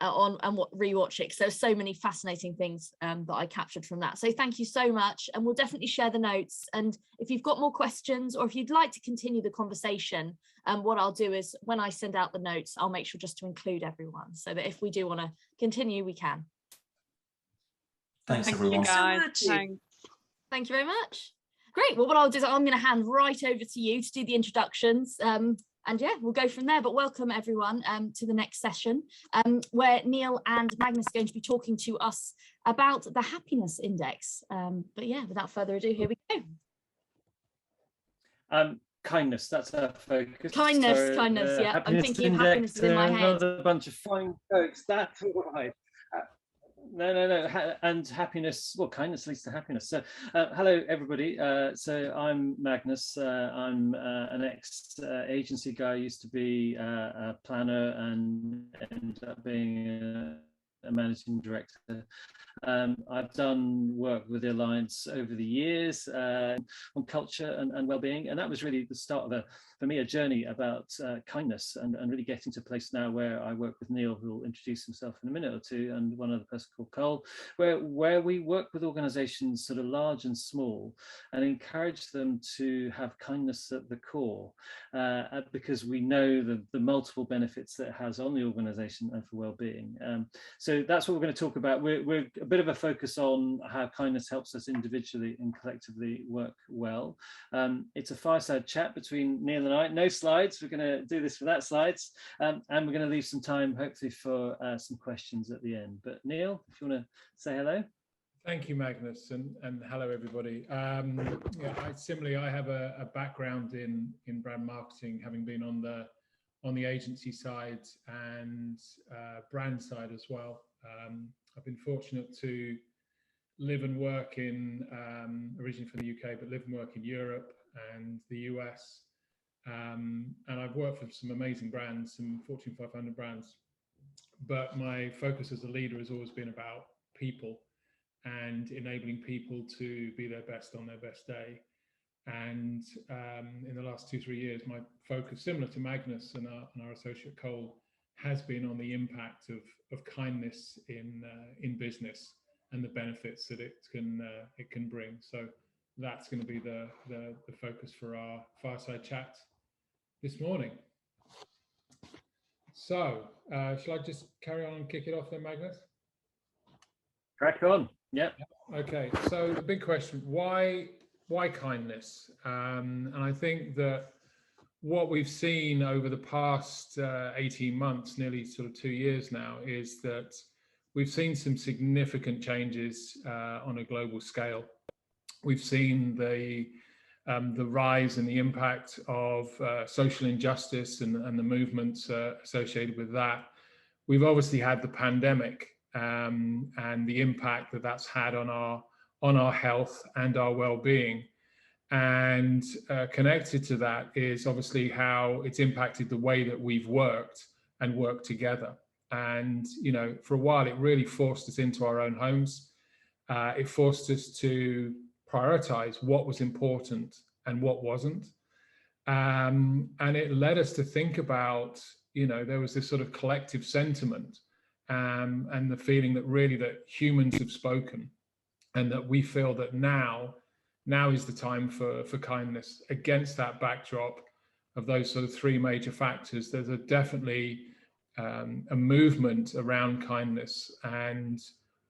rewatch it, because there's so many fascinating things that I captured from that. So thank you so much, and we'll definitely share the notes. And if you've got more questions, or if you'd like to continue the conversation, what I'll do is when I send out the notes, I'll make sure just to include everyone, so that if we do want to continue, we can. Thanks everyone. You guys. So much. Thank you very much. Great. Well, what I'll do is I'm going to hand right over to you to do the introductions. And we'll go from there. But welcome everyone to the next session, where Neil and Magnus are going to be talking to us about the happiness index. But without further ado, here we go. Kindness, that's our focus. Kindness, yeah. I'm thinking of happiness in my head. Another bunch of fine folks, that's right. No. And happiness, well, kindness leads to happiness. So hello, everybody. So I'm Magnus. I'm an ex-agency guy. I used to be a planner and ended up being a managing director. I've done work with the Alliance over the years on culture and well-being, and that was really the start of for me, a journey about kindness, and really getting to a place now where I work with Neil, who will introduce himself in a minute or two, and one other person called Cole, where we work with organisations sort of large and small, and encourage them to have kindness at the core, because we know the multiple benefits that it has on the organisation and for well-being. So that's what we're going to talk about. We're a bit of a focus on how kindness helps us individually and collectively work well. It's a fireside chat between Neil and I. No slides. We're going to do this without slides, and we're going to leave some time, hopefully, for some questions at the end. But Neil, if you want to say hello. Thank you, Magnus, and hello, everybody. I have a background in brand marketing, having been on the agency side and brand side as well. I've been fortunate to live and work in, originally from the UK, but live and work in Europe and the US. And I've worked for some amazing brands, some Fortune 500 brands. But my focus as a leader has always been about people and enabling people to be their best on their best day. And in the last 2-3 years, my focus, similar to Magnus and our associate Cole, has been on the impact of kindness in business and the benefits that it can bring. So that's going to be the focus for our fireside chat this morning. So shall I just carry on and kick it off then, Magnus? Crack on. Yeah. Okay. So the big question: why kindness? And I think that what we've seen over the past 18 months, nearly sort of 2 years now, is that we've seen some significant changes on a global scale. We've seen the rise and the impact of social injustice and the movements associated with that. We've obviously had the pandemic and the impact that that's had on our health and our well-being. And connected to that is obviously how it's impacted the way that we've worked and worked together. And, you know, for a while, it really forced us into our own homes. It forced us to prioritize what was important and what wasn't. And it led us to think about, you know, there was this sort of collective sentiment and the feeling that really that humans have spoken, and that we feel that now is the time for kindness. Against that backdrop of those sort of three major factors, there's definitely a movement around kindness, and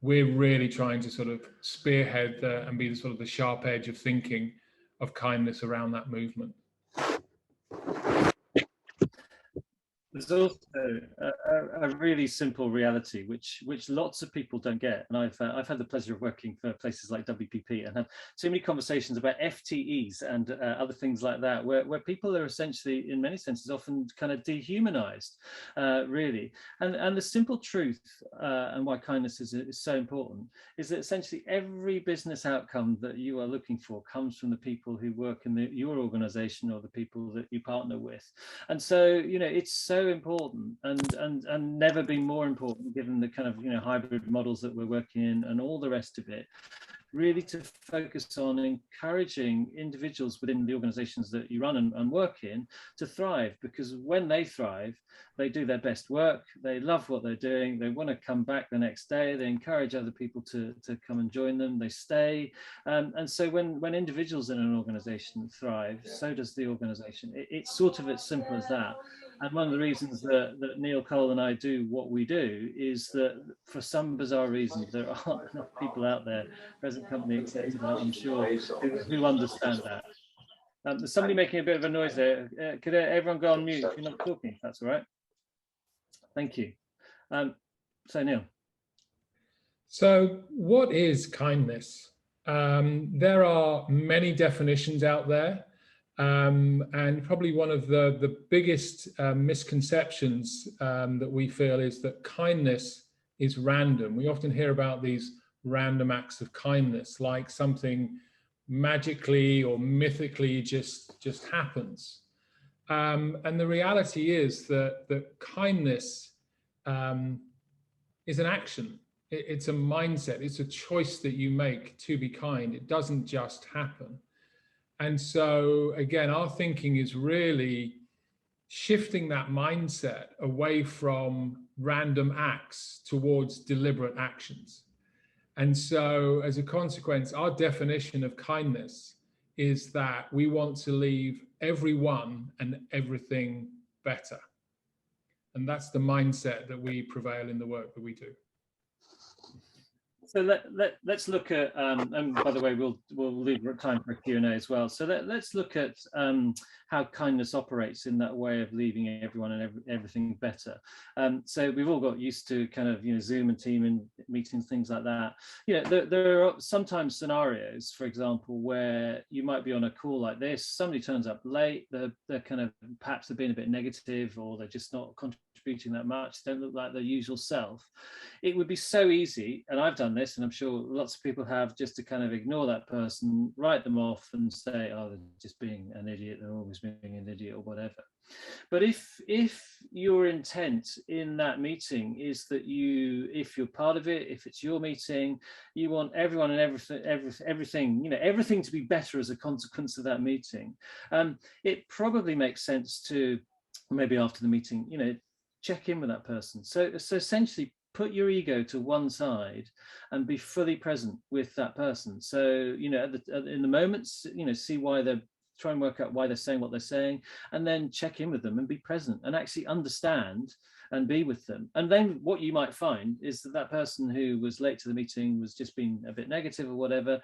we're really trying to sort of spearhead and be the sort of the sharp edge of thinking of kindness around that movement. There's also a really simple reality which lots of people don't get, and I've had the pleasure of working for places like WPP and had so many conversations about FTEs and other things like that, where people are essentially, in many senses, often kind of dehumanized, really. And the simple truth, and why kindness is so important, is that essentially every business outcome that you are looking for comes from the people who work in your organization or the people that you partner with. And so, you know, it's so important and never been more important, given the kind of, you know, hybrid models that we're working in and all the rest of it, really to focus on encouraging individuals within the organizations that you run and work in to thrive, because when they thrive, they do their best work, they love what they're doing, they want to come back the next day, they encourage other people to come and join them, they stay. And so when individuals in an organization thrive, so does the organization. It's sort of as simple as that. And one of the reasons that Neil Cole and I do what we do is that for some bizarre reason, there aren't enough people out there, present company executive, I'm sure, who understand that. There's somebody making a bit of a noise there. Could everyone go on mute if you're not talking, if that's all right? Thank you. So Neil. So what is kindness? There are many definitions out there. And probably one of the biggest misconceptions that we feel is that kindness is random. We often hear about these random acts of kindness, like something magically or mythically just happens. And the reality is that kindness is an action. It's a mindset. It's a choice that you make to be kind. It doesn't just happen. And so, again, our thinking is really shifting that mindset away from random acts towards deliberate actions. And so, as a consequence, our definition of kindness is that we want to leave everyone and everything better. And that's the mindset that we prevail in the work that we do. So let's look at, and by the way, we'll leave time for a Q&A as well. So let's look at how kindness operates in that way of leaving everyone and everything better. So we've all got used to kind of, you know, Zoom and team and meetings, things like that. You know, there are sometimes scenarios, for example, where you might be on a call like this, somebody turns up late, they're kind of, perhaps they're being a bit negative, or they're just not contributing that much, don't look like their usual self. It would be so easy, and I've done this, and I'm sure lots of people have, just to kind of ignore that person, write them off and say, oh, they're just being an idiot, they're always being an idiot or whatever. But if your intent in that meeting is that if you're part of it, if it's your meeting, you want everyone and everything, you know, everything to be better as a consequence of that meeting, it probably makes sense to, maybe after the meeting, you know, check in with that person. So essentially put your ego to one side and be fully present with that person. So, you know, in the moments, you know, see why they're, try and work out why they're saying what they're saying, and then check in with them and be present and actually understand and be with them. And then what you might find is that that person who was late to the meeting, was just being a bit negative or whatever,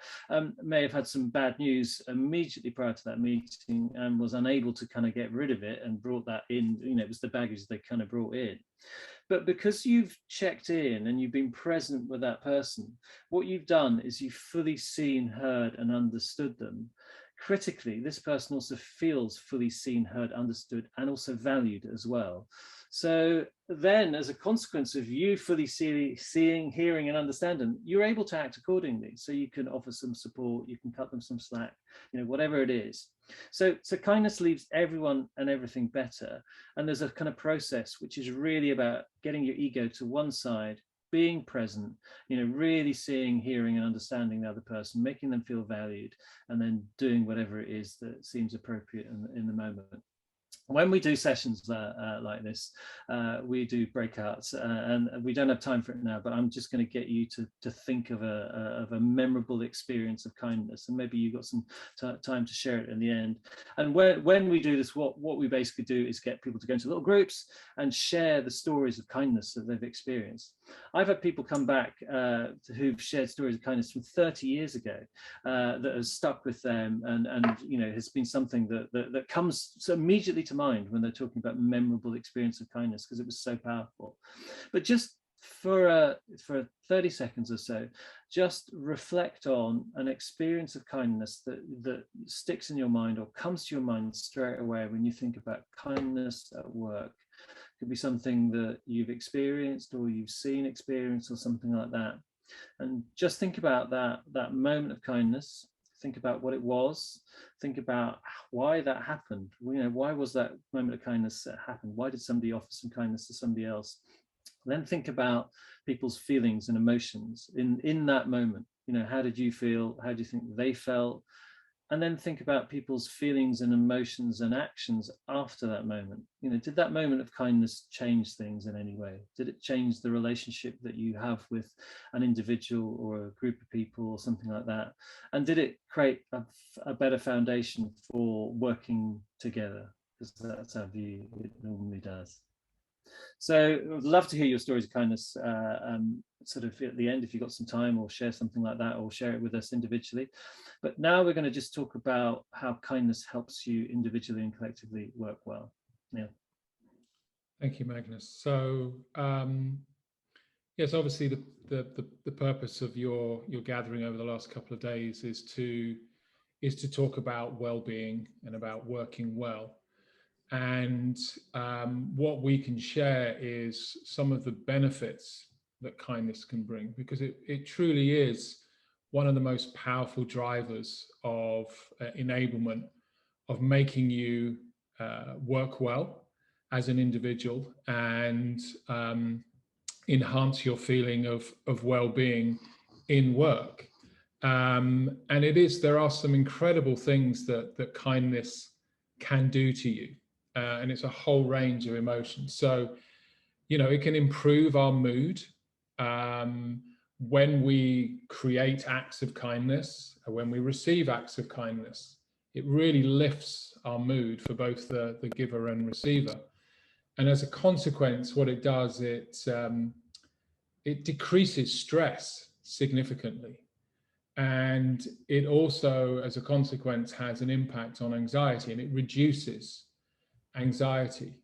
may have had some bad news immediately prior to that meeting and was unable to kind of get rid of it and brought that in. You know, it was the baggage they kind of brought in. But because you've checked in and you've been present with that person, what you've done is you've fully seen, heard, and understood them. Critically, this person also feels fully seen, heard, understood, and also valued as well. So then, as a consequence of you fully seeing, hearing, and understanding, you're able to act accordingly. So you can offer some support, you can cut them some slack, you know, whatever it is. So kindness leaves everyone and everything better. And there's a kind of process which is really about getting your ego to one side, being present, you know, really seeing, hearing, and understanding the other person, making them feel valued, and then doing whatever it is that seems appropriate in the moment. When we do sessions like this, we do breakouts, and we don't have time for it now, but I'm just going to get you to think of a memorable experience of kindness, and maybe you've got some time to share it in the end. And when we do this, what we basically do is get people to go into little groups and share the stories of kindness that they've experienced. I've had people come back who've shared stories of kindness from 30 years ago that has stuck with them, and you know, has been something that comes so immediately to mind when they're talking about memorable experience of kindness, because it was so powerful. But just for 30 seconds or so, just reflect on an experience of kindness that sticks in your mind or comes to your mind straight away when you think about kindness at work. Could be something that you've experienced or you've seen experience or something like that. And just think about that moment of kindness. Think about what it was. Think about why that happened. You know, why was that moment of kindness that happened? Why did somebody offer some kindness to somebody else? Then think about people's feelings and emotions in that moment. You know, how did you feel? How do you think they felt? And then think about people's feelings and emotions and actions after that moment. You know, did that moment of kindness change things in any way? Did it change the relationship that you have with an individual or a group of people or something like that? And did it create a better foundation for working together? Because that's how it normally does. So I'd love to hear your stories of kindness sort of at the end, if you've got some time, or share something like that, or share it with us individually. But now we're going to just talk about how kindness helps you individually and collectively work well. Yeah. Thank you, Magnus. So yes, obviously the purpose of your gathering over the last couple of days is to talk about well-being and about working well. And what we can share is some of the benefits that kindness can bring, because it truly is one of the most powerful drivers of enablement, of making you work well as an individual and enhance your feeling of well-being in work. And there are some incredible things that kindness can do to you. And it's a whole range of emotions. So, you know, it can improve our mood when we create acts of kindness, or when we receive acts of kindness. It really lifts our mood for both the giver and receiver. And as a consequence, what it does, it decreases stress significantly. And it also, as a consequence, has an impact on anxiety, and it reduces anxiety.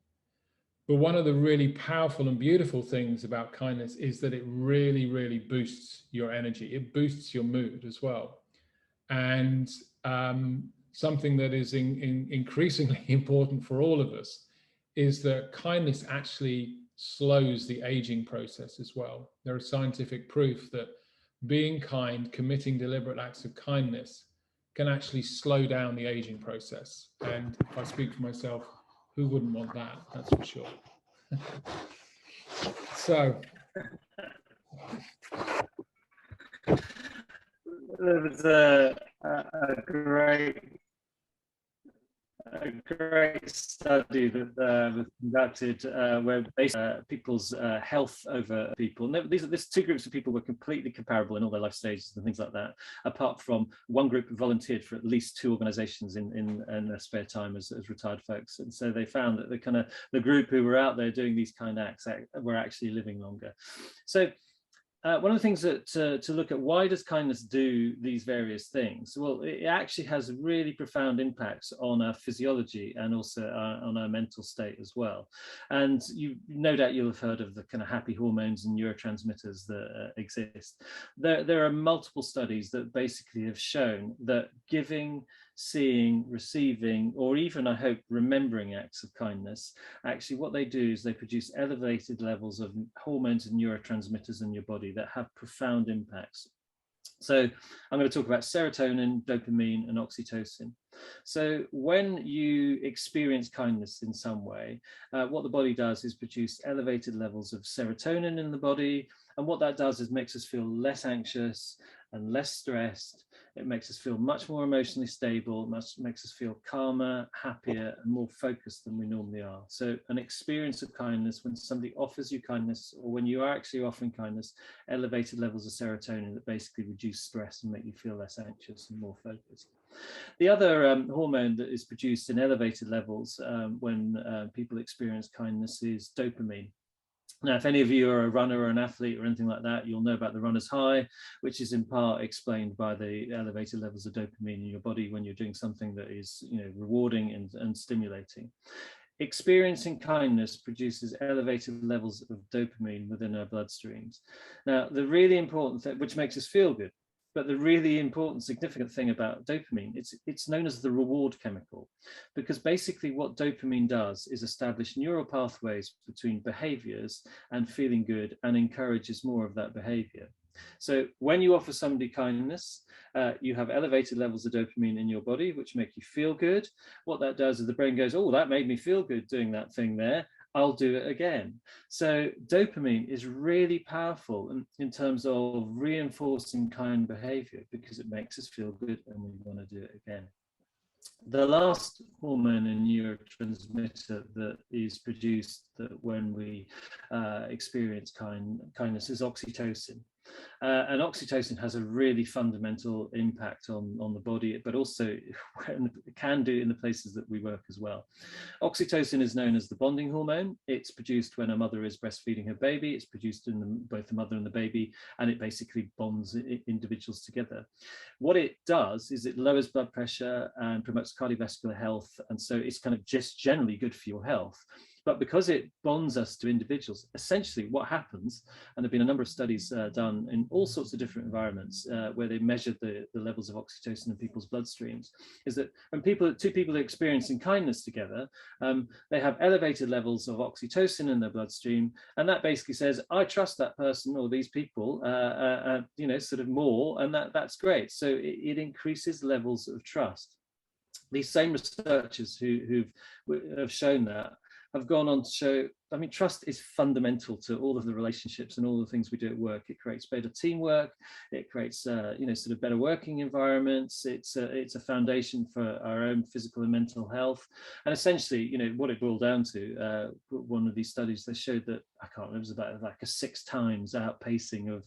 But one of the really powerful and beautiful things about kindness is that it really, really boosts your energy. It boosts your mood as well. And something that is increasingly important for all of us is that kindness actually slows the aging process as well. There is scientific proof that being kind, committing deliberate acts of kindness, can actually slow down the aging process. And if I speak for myself, who wouldn't want that? That's for sure. So. There was a a great study that was conducted where based people's health over people. And these two groups of people were completely comparable in all their life stages and things like that, apart from one group who volunteered for at least 2 organizations in their spare time as retired folks. And so they found that the group who were out there doing these kind of acts were actually living longer. So one of the things that to look at, why does kindness do these various things? Well, it actually has really profound impacts on our physiology and also on our mental state as well. And no doubt you'll have heard of the kind of happy hormones and neurotransmitters that exist. There are multiple studies that basically have shown that giving, seeing, receiving, or even, I hope, remembering acts of kindness, actually what they do is they produce elevated levels of hormones and neurotransmitters in your body that have profound impacts. So I'm going to talk about serotonin, dopamine, and oxytocin. So when you experience kindness in some way, what the body does is produce elevated levels of serotonin in the body. And what that does is makes us feel less anxious and less stressed. It makes us feel much more emotionally stable, makes us feel calmer, happier, and more focused than we normally are. So an experience of kindness, when somebody offers you kindness, or when you are actually offering kindness, elevated levels of serotonin that basically reduce stress and make you feel less anxious and more focused. The other hormone that is produced in elevated levels when people experience kindness is dopamine. Now, if any of you are a runner or an athlete or anything like that, you'll know about the runner's high, which is in part explained by the elevated levels of dopamine in your body when you're doing something that is, rewarding and stimulating. Experiencing kindness produces elevated levels of dopamine within our bloodstreams. Now, the really important thing, which makes us feel good, but the really important, significant thing about dopamine, it's known as the reward chemical, because basically what dopamine does is establish neural pathways between behaviors and feeling good and encourages more of that behavior. So when you offer somebody kindness, you have elevated levels of dopamine in your body, which make you feel good. What that does is the brain goes, oh, that made me feel good doing that thing there. I'll do it again. So dopamine is really powerful in terms of reinforcing kind behavior because it makes us feel good and we want to do it again. The last hormone and neurotransmitter that is produced when we experience kindness is oxytocin. And oxytocin has a really fundamental impact on the body, but also can do in the places that we work as well. Oxytocin is known as the bonding hormone. It's produced when a mother is breastfeeding her baby. It's produced in both the mother and the baby, and it basically bonds individuals together. What it does is it lowers blood pressure and promotes cardiovascular health, and so it's kind of just generally good for your health. But because it bonds us to individuals, essentially what happens, and there have been a number of studies done in all sorts of different environments where they measured the levels of oxytocin in people's bloodstreams, is that when two people are experiencing kindness together, they have elevated levels of oxytocin in their bloodstream, and that basically says, I trust that person or these people, sort of more, and that's great. So it increases levels of trust. These same researchers who have shown that have gone on to show, trust is fundamental to all of the relationships and all the things we do at work. It creates better teamwork. It creates, sort of better working environments. It's a foundation for our own physical and mental health. And essentially, what it boiled down to, one of these studies, they showed that, I can't remember, it was about like a 6 times outpacing of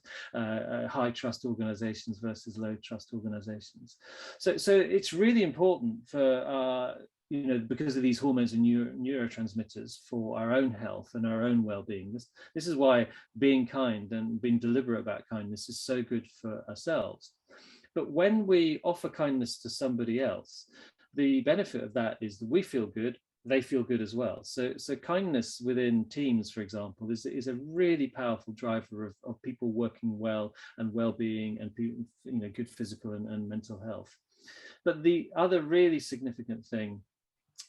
high trust organizations versus low trust organizations. So it's really important for because of these hormones and neurotransmitters for our own health and our own well-being. This is why being kind and being deliberate about kindness is so good for ourselves. But when we offer kindness to somebody else, the benefit of that is that we feel good, they feel good as well. So kindness within teams, for example, is a really powerful driver of people working well and well-being and good physical and mental health. But the other really significant thing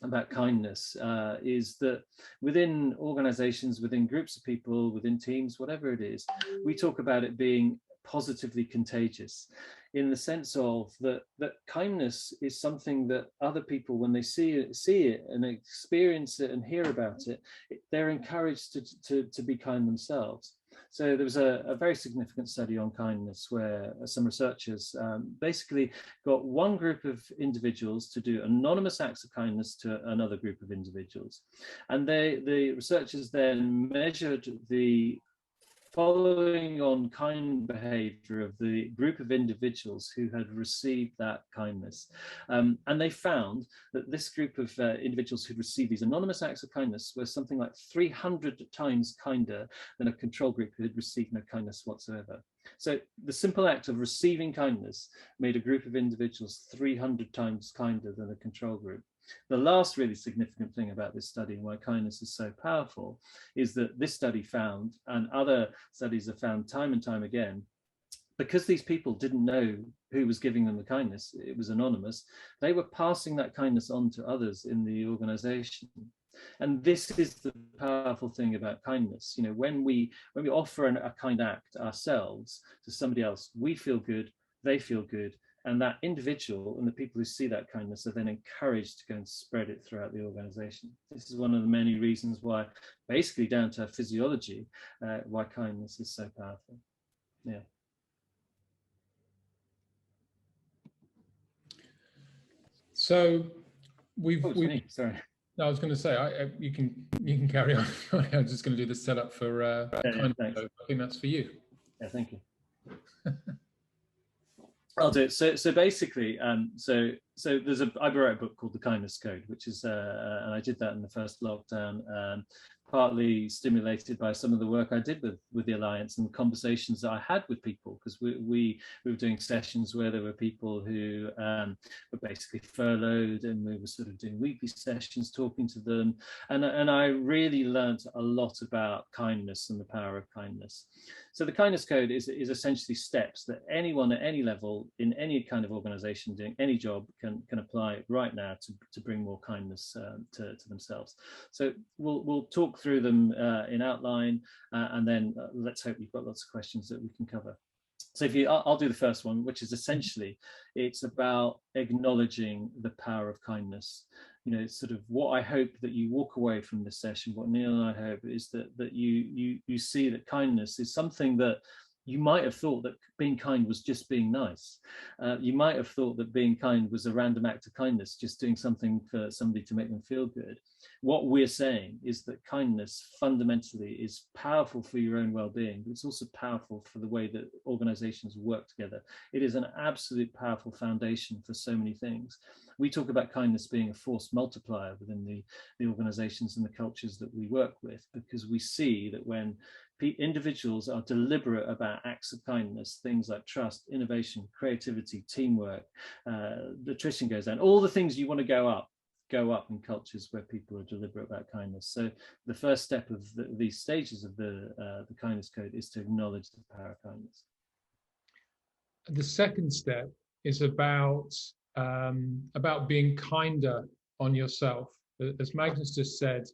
about kindness is that within organizations, within groups of people, within teams, whatever it is, we talk about it being positively contagious, in the sense of that kindness is something that other people, when they see it and experience it and hear about it, they're encouraged to be kind themselves. So there was a very significant study on kindness where some researchers basically got one group of individuals to do anonymous acts of kindness to another group of individuals. And the researchers then measured the following on kind behavior of the group of individuals who had received that kindness. And they found that this group of individuals who'd received these anonymous acts of kindness were something like 300 times kinder than a control group who had received no kindness whatsoever. So the simple act of receiving kindness made a group of individuals 300 times kinder than a control group. The last really significant thing about this study and why kindness is so powerful is that this study found, and other studies have found time and time again, because these people didn't know who was giving them the kindness, it was anonymous, they were passing that kindness on to others in the organization. And this is the powerful thing about kindness. You know, when we offer a kind act ourselves to somebody else, we feel good, they feel good, and that individual and the people who see that kindness are then encouraged to go and spread it throughout the organization. This is one of the many reasons why, basically down to physiology, why kindness is so powerful. Yeah. So we've sorry. No, I was going to say, you can carry on. I'm just going to do the setup for Thanks. I think that's for you. Yeah, thank you. I'll do it. So basically, so I wrote a book called The Kindness Code, which is, and I did that in the first lockdown, partly stimulated by some of the work I did with the Alliance and the conversations that I had with people, because we were doing sessions where there were people who were basically furloughed, and we were sort of doing weekly sessions talking to them, and I really learned a lot about kindness and the power of kindness. So the Kindness Code is essentially steps that anyone at any level in any kind of organization doing any job can apply right now to bring more kindness to themselves. So we'll talk through them in outline, and then let's hope you've got lots of questions that we can cover. So I'll do the first one, which is essentially, it's about acknowledging the power of kindness. You know, sort of what I hope that you walk away from this session, what Neil and I hope is that you see that kindness is something that you might have thought that being kind was just being nice. You might have thought that being kind was a random act of kindness, just doing something for somebody to make them feel good. What we're saying is that kindness fundamentally is powerful for your own well-being, but it's also powerful for the way that organizations work together. It is an absolute powerful foundation for so many things. We talk about kindness being a force multiplier within the organizations and the cultures that we work with, because we see that when individuals are deliberate about acts of kindness, things like trust, innovation, creativity, teamwork, the attrition goes down, all the things you want to go up in cultures where people are deliberate about kindness. So the first step of these stages of the Kindness Code is to acknowledge the power of kindness. The second step is about being kinder on yourself. As Magnus just said,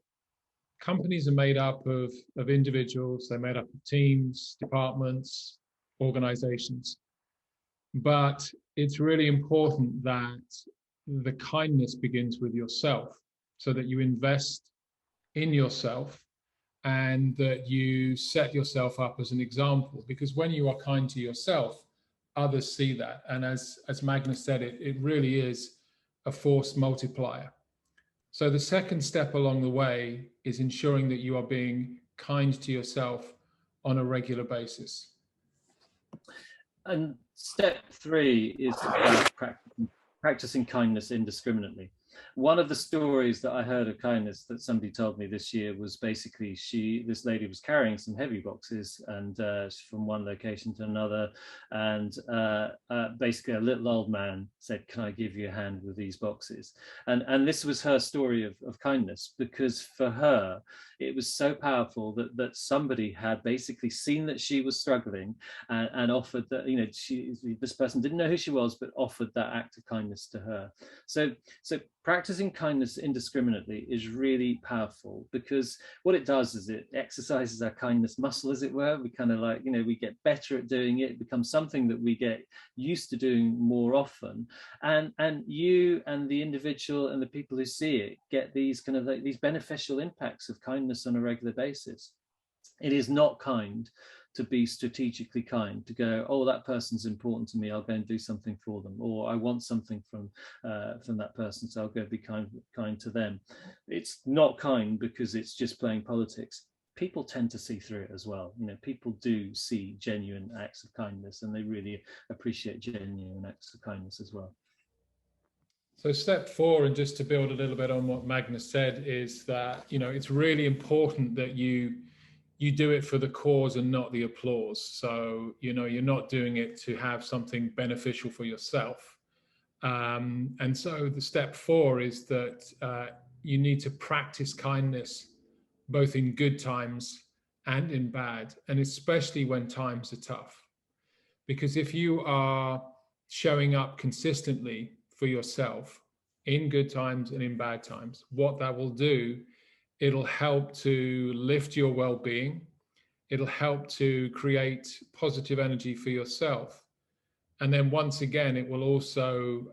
companies are made up of individuals, they're made up of teams, departments, organizations. But it's really important that the kindness begins with yourself, so that you invest in yourself and that you set yourself up as an example. Because when you are kind to yourself, others see that. And as Magnus said, it really is a force multiplier. So the second step along the way is ensuring that you are being kind to yourself on a regular basis. And step 3 is about practicing kindness indiscriminately. One of the stories that I heard of kindness that somebody told me this year was basically this lady was carrying some heavy boxes and from one location to another, and basically a little old man said, "Can I give you a hand with these boxes?" And this was her story of kindness, because for her it was so powerful that somebody had basically seen that she was struggling and offered that, you know, this person didn't know who she was, but offered that act of kindness to her. So practicing kindness indiscriminately is really powerful, because what it does is it exercises our kindness muscle, as it were. We kind of like, you know, we get better at doing it. It becomes something that we get used to doing more often. And you and the individual and the people who see it get these kind of like these beneficial impacts of kindness on a regular basis. It is not kind to be strategically kind, to go, oh, that person's important to me, I'll go and do something for them, or I want something from that person, so I'll go be kind to them. It's not kind because it's just playing politics. People tend to see through it as well. You know, people do see genuine acts of kindness, and they really appreciate genuine acts of kindness as well. So step 4, and just to build a little bit on what Magnus said, is that, you know, it's really important that you do it for the cause and not the applause. So, you know, you're not doing it to have something beneficial for yourself. And so the step 4 is that you need to practice kindness both in good times and in bad, and especially when times are tough. Because if you are showing up consistently for yourself in good times and in bad times, what that will do, it'll help to lift your well-being. It'll help to create positive energy for yourself. And then once again, it will also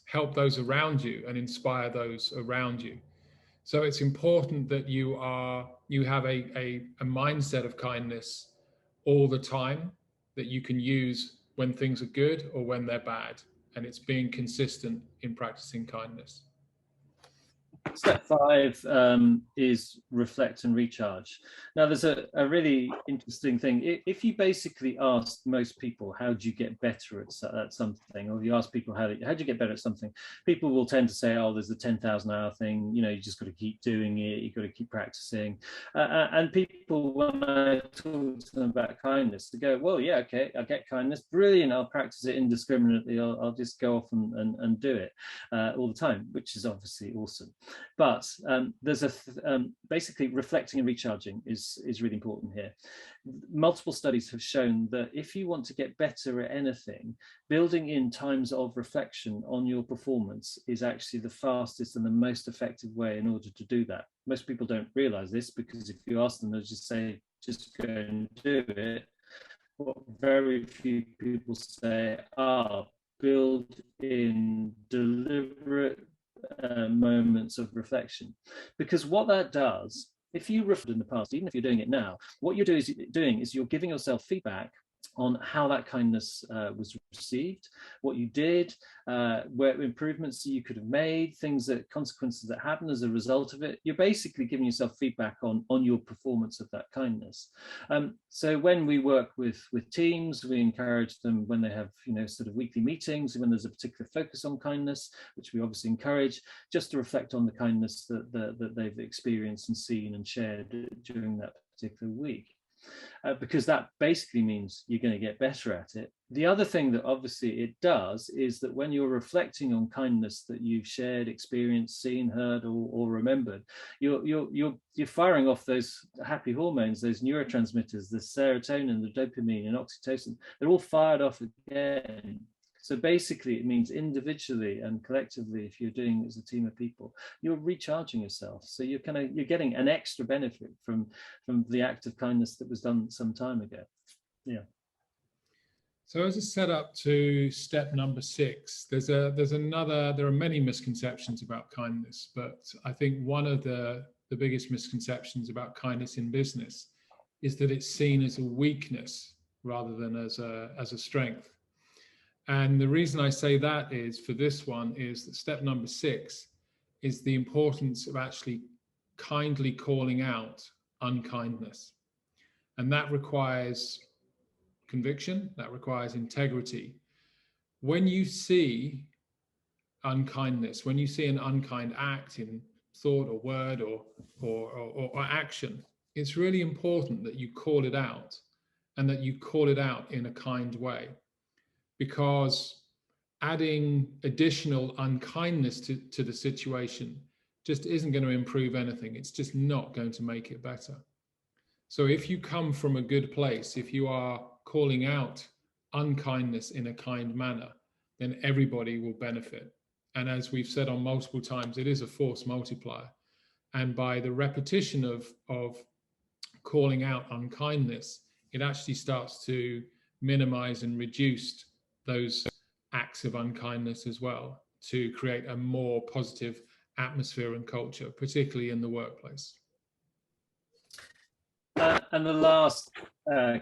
help those around you and inspire those around you. So it's important that you have a mindset of kindness all the time that you can use when things are good or when they're bad. And it's being consistent in practicing kindness. Step 5 is reflect and recharge. Now, there's a really interesting thing. If you basically ask most people, how do you get better at something, or you ask people, how do you get better at something, people will tend to say, oh, there's the 10,000 hour thing, you know, you just got to keep doing it, you've got to keep practicing. And people, when I talk to them about kindness, they go, well, yeah, okay, I get kindness, brilliant, I'll practice it indiscriminately, I'll just go off and do it all the time, which is obviously awesome. But there's basically reflecting and recharging is really important here. Multiple studies have shown that if you want to get better at anything, building in times of reflection on your performance is actually the fastest and the most effective way in order to do that. Most people don't realize this, because if you ask them, they'll just say, just go and do it. What very few people say are build in deliberate moments of reflection, because what that does, if you reflect in the past, even if you're doing it now, what you're doing is you're giving yourself feedback on how that kindness was received, what you did, where improvements you could have made, consequences that happened as a result of it. You're basically giving yourself feedback on your performance of that kindness. So when we work with teams, we encourage them, when they have, you know, sort of weekly meetings, when there's a particular focus on kindness, which we obviously encourage, just to reflect on the kindness that they've experienced and seen and shared during that particular week. Because that basically means you're going to get better at it. The other thing that obviously it does is that when you're reflecting on kindness that you've shared, experienced, seen, heard, or remembered, you're firing off those happy hormones, those neurotransmitters, the serotonin, the dopamine, and oxytocin. They're all fired off again. So basically, it means individually and collectively, if you're doing it as a team of people, you're recharging yourself. So you're getting an extra benefit from the act of kindness that was done some time ago. Yeah. So as a setup to step number 6, there are many misconceptions about kindness, but I think one of the biggest misconceptions about kindness in business is that it's seen as a weakness rather than as a strength. And the reason I say that is, for this one, is that step number 6 is the importance of actually kindly calling out unkindness. And that requires conviction, that requires integrity. When you see unkindness, when you see an unkind act in thought or word or action, it's really important that you call it out, and that you call it out in a kind way. Because adding additional unkindness to the situation just isn't going to improve anything. It's just not going to make it better. So if you come from a good place, if you are calling out unkindness in a kind manner, then everybody will benefit. And as we've said on multiple times, it is a force multiplier. And by the repetition of calling out unkindness, it actually starts to minimize and reduce those acts of unkindness as well, to create a more positive atmosphere and culture, particularly in the workplace. And the last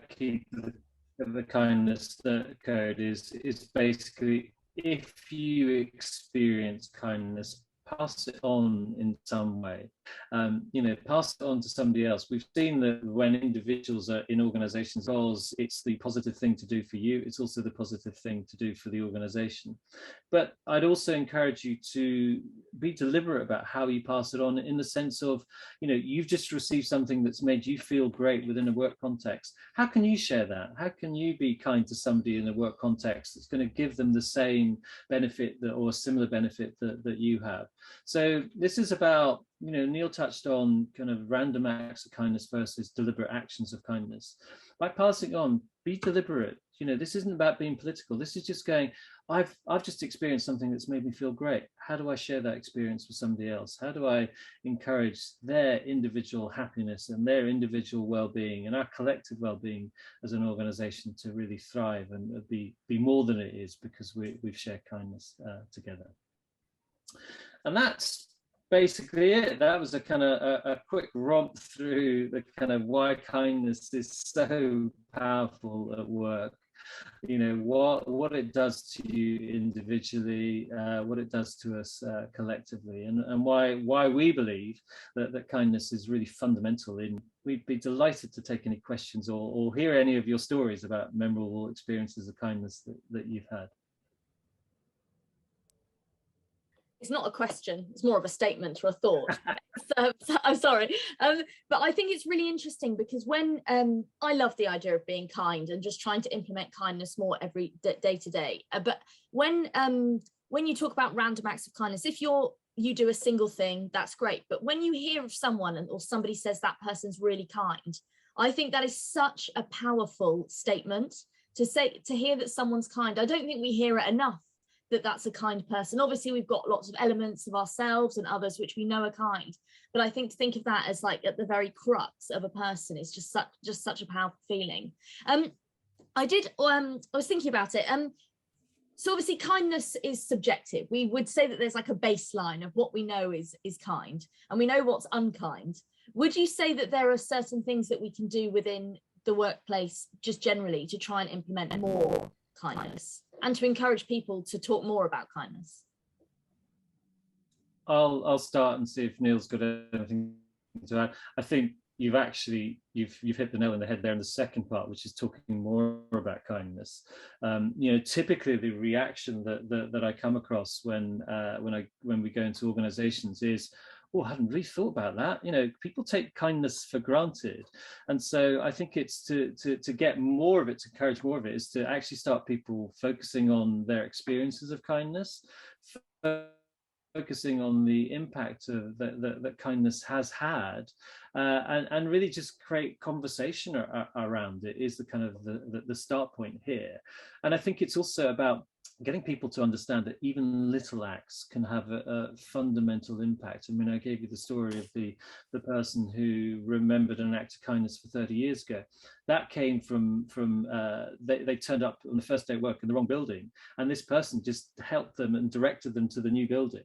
key of the kindness code is basically, if you experience kindness, pass it on in some way. Pass it on to somebody else. We've seen that when individuals are in organizations, it's the positive thing to do for you. It's also the positive thing to do for the organization. But I'd also encourage you to be deliberate about how you pass it on, in the sense of, you've just received something that's made you feel great within a work context. How can you share that? How can you be kind to somebody in a work context that's going to give them the same benefit or a similar benefit that you have? So this is about, Neil touched on kind of random acts of kindness versus deliberate actions of kindness. By passing on, be deliberate. This isn't about being political. This is just going, I've just experienced something that's made me feel great. How do I share that experience with somebody else? How do I encourage their individual happiness and their individual well-being and our collective well-being as an organization to really thrive and be more than it is, because we've shared kindness together. And that's basically it. That was a kind of a quick romp through the kind of why kindness is so powerful at work. What it does to you individually, what it does to us collectively, and why we believe that kindness is really fundamental. We'd be delighted to take any questions or hear any of your stories about memorable experiences of kindness that you've had. It's not a question, it's more of a statement or a thought. So I'm sorry, but I think it's really interesting, because when I love the idea of being kind and just trying to implement kindness more every day to day, but when you talk about random acts of kindness, if you do a single thing, that's great, but when you hear of someone or somebody says that person's really kind, I think that is such a powerful statement to hear that someone's kind. I don't think we hear it enough, that that's a kind person. Obviously, we've got lots of elements of ourselves and others which we know are kind, but I think to think of that as like at the very crux of a person is just such a powerful feeling. I was thinking about it. So obviously kindness is subjective. We would say that there's like a baseline of what we know is kind, and we know what's unkind. Would you say that there are certain things that we can do within the workplace just generally to try and implement more kindness and to encourage people to talk more about kindness? I'll start and see if Neil's got anything to add. I think you've hit the nail on the head there in the second part, which is talking more about kindness. Typically the reaction that I come across when we go into organizations is, oh, I hadn't really thought about that. People take kindness for granted. And so I think it's to get more of it, to encourage more of it, is to actually start people focusing on their experiences of kindness, focusing on the impact that kindness has had, and really just create conversation around it is the kind of the start point here. And I think it's also about getting people to understand that even little acts can have a fundamental impact. I mean, I gave you the story of the person who remembered an act of kindness for 30 years ago. That came from they turned up on the first day of work in the wrong building, and this person just helped them and directed them to the new building.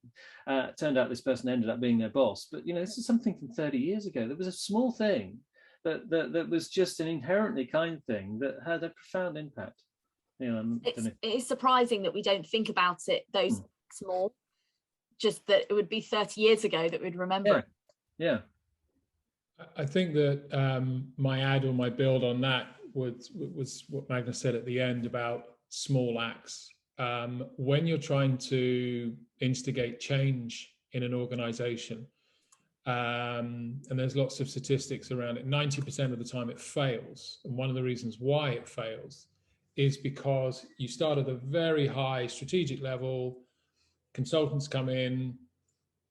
Turned out this person ended up being their boss. But this is something from 30 years ago. There was a small thing that was just an inherently kind thing that had a profound impact. It's surprising that we don't think about it those small, just that it would be 30 years ago that we'd remember it. Yeah. I think that my add or my build on that was what Magnus said at the end about small acts. When you're trying to instigate change in an organization, and there's lots of statistics around it, 90% of the time it fails. And one of the reasons why it fails is because you start at a very high strategic level, consultants come in,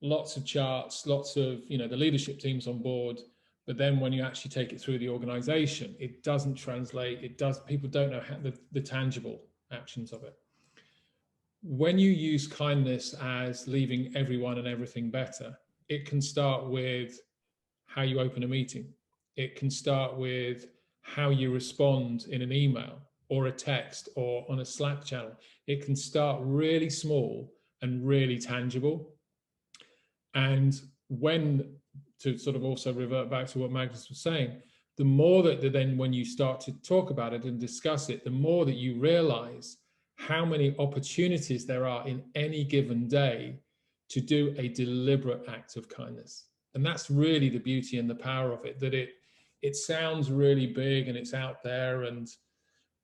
lots of charts, lots of, the leadership team's on board, but then when you actually take it through the organization, it doesn't translate, people don't know how the tangible actions of it. When you use kindness as leaving everyone and everything better, it can start with how you open a meeting. It can start with how you respond in an email or a text or on a Slack channel. It can start really small and really tangible. And when, to sort of also revert back to what Magnus was saying, the more that then when you start to talk about it and discuss it, the more that you realize how many opportunities there are in any given day to do a deliberate act of kindness. And that's really the beauty and the power of it, that it sounds really big and it's out there and,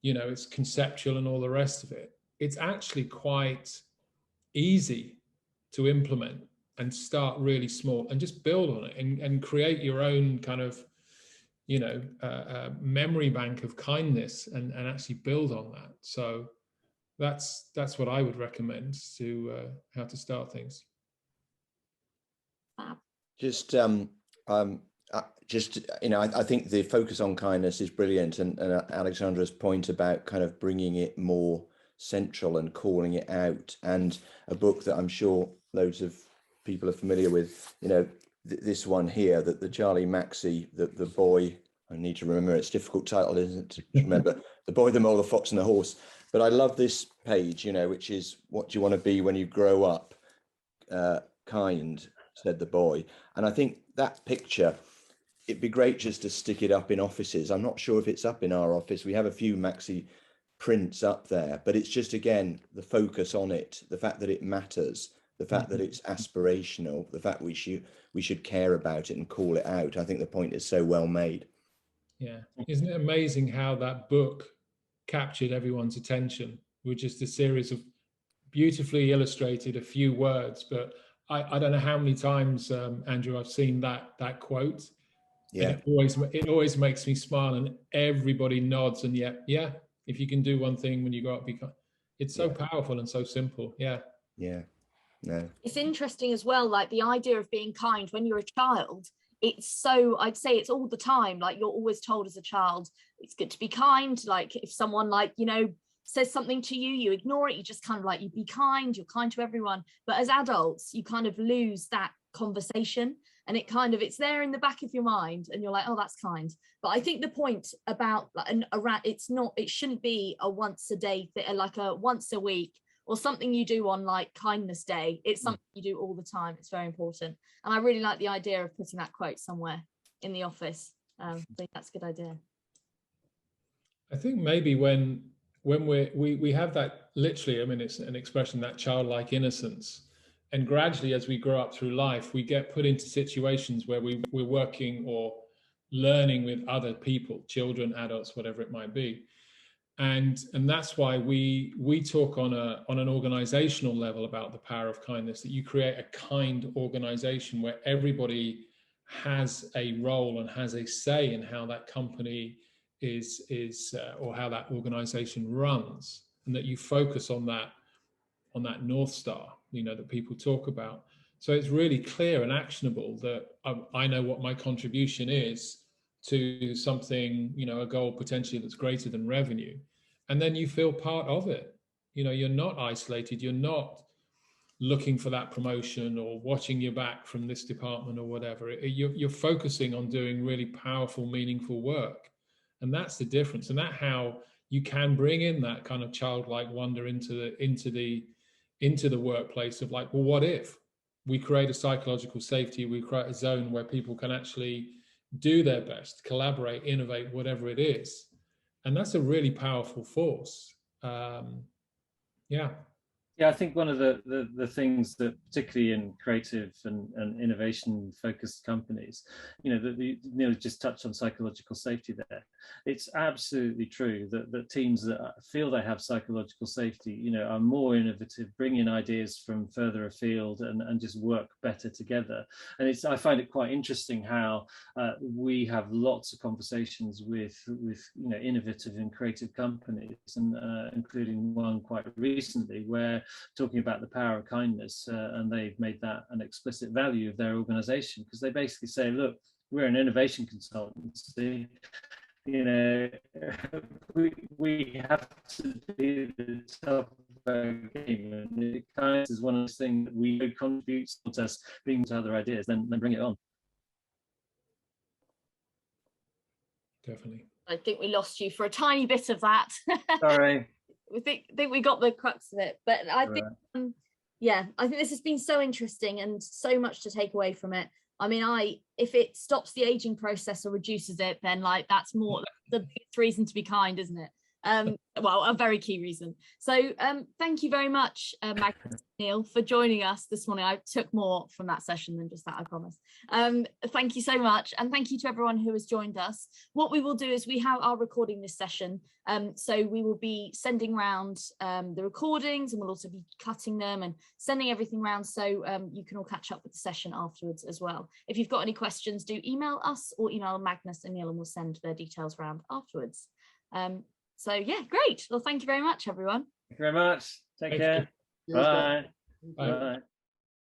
you know, it's conceptual and all the rest of it. It's actually quite easy to implement and start really small and just build on it and create your own kind of, you know, memory bank of kindness and actually build on that. So that's what I would recommend to how to start things. Just you know, I think the focus on kindness is brilliant, and Alexandra's point about kind of bringing it more central and calling it out, and a book that I'm sure loads of people are familiar with, you know, this one here, that the Charlie Maxey, the boy, I need to remember, it's a difficult title, isn't it, to remember, The Boy, the Mole, the Fox and the Horse. But I love this page, you know, which is, what do you want to be when you grow up? Kind, said the boy. And I think that picture, it'd be great just to stick it up in offices. I'm not sure if it's up in our office. We have a few Maxey prints up there, but it's just, again, the focus on it, the fact that it matters, the fact that it's aspirational, the fact we should care about it and call it out. I think the point is so well made. Yeah. Isn't it amazing how that book captured everyone's attention with just a series of beautifully illustrated, a few words, but I don't know how many times, Andrew, I've seen that quote. Yeah. And it always makes me smile, and everybody nods. And yeah, if you can do one thing when you go up, it's so powerful and so simple. Yeah. Yeah. No. It's interesting as well, like the idea of being kind when you're a child. It's so, I'd say it's all the time. Like, you're always told as a child, it's good to be kind. Like, if someone, like, you know, says something to you, you ignore it. You just kind of like, you be kind, you're kind to everyone. But as adults, you kind of lose that conversation, and it's there in the back of your mind, and you're like, oh, that's kind. But I think the point about it shouldn't be a once a day, like a once a week, or something you do on like kindness day. It's something you do all the time. It's very important. And I really like the idea of putting that quote somewhere in the office. I think that's a good idea. I think maybe when we have that, literally, I mean, it's an expression, that childlike innocence. And gradually, as we grow up through life, we get put into situations where we're working or learning with other people, children, adults, whatever it might be. And that's why we talk on an organizational level about the power of kindness, that you create a kind organization where everybody has a role and has a say in how that company is or how that organization runs, and that you focus on that North Star, you know, that people talk about. So it's really clear and actionable that I know what my contribution is to something, you know, a goal potentially that's greater than revenue. And then you feel part of it. You know, you're not isolated. You're not looking for that promotion or watching your back from this department or whatever. You're focusing on doing really powerful, meaningful work. And that's the difference. And that's how you can bring in that kind of childlike wonder into the workplace of like, well, what if we create a psychological safety, we create a zone where people can actually do their best, collaborate, innovate, whatever it is. And that's a really powerful force. Yeah, I think one of the things that, particularly in creative and innovation focused companies, you know, that Neil just touched on psychological safety there. It's absolutely true that teams that feel they have psychological safety, you know, are more innovative, bring in ideas from further afield and just work better together. And I find it quite interesting how we have lots of conversations with you know, innovative and creative companies, and including one quite recently where talking about the power of kindness, and they've made that an explicit value of their organization, because they basically say, look, we're an innovation consultancy, you know, we have to be the top of our game, and kindness is one of those things that we contribute to us bringing to other ideas, then bring it on. Definitely. I think we lost you for a tiny bit of that. Sorry. I think we got the crux of it, but I think I think this has been so interesting and so much to take away from it. I mean, if it stops the aging process or reduces it, then like that's more the biggest reason to be kind, isn't it? Well, a very key reason. So thank you very much, Magnus and Neil, for joining us this morning. I took more from that session than just that, I promise. Thank you so much, and thank you to everyone who has joined us. What we will do is we are recording this session, so we will be sending round the recordings, and we'll also be cutting them and sending everything round, so you can all catch up with the session afterwards as well. If you've got any questions, do email us or email Magnus and Neil, and we'll send their details round afterwards. So yeah, great. Well, thank you very much, everyone. Thank you very much. Take care. you. Bye. Bye. Bye.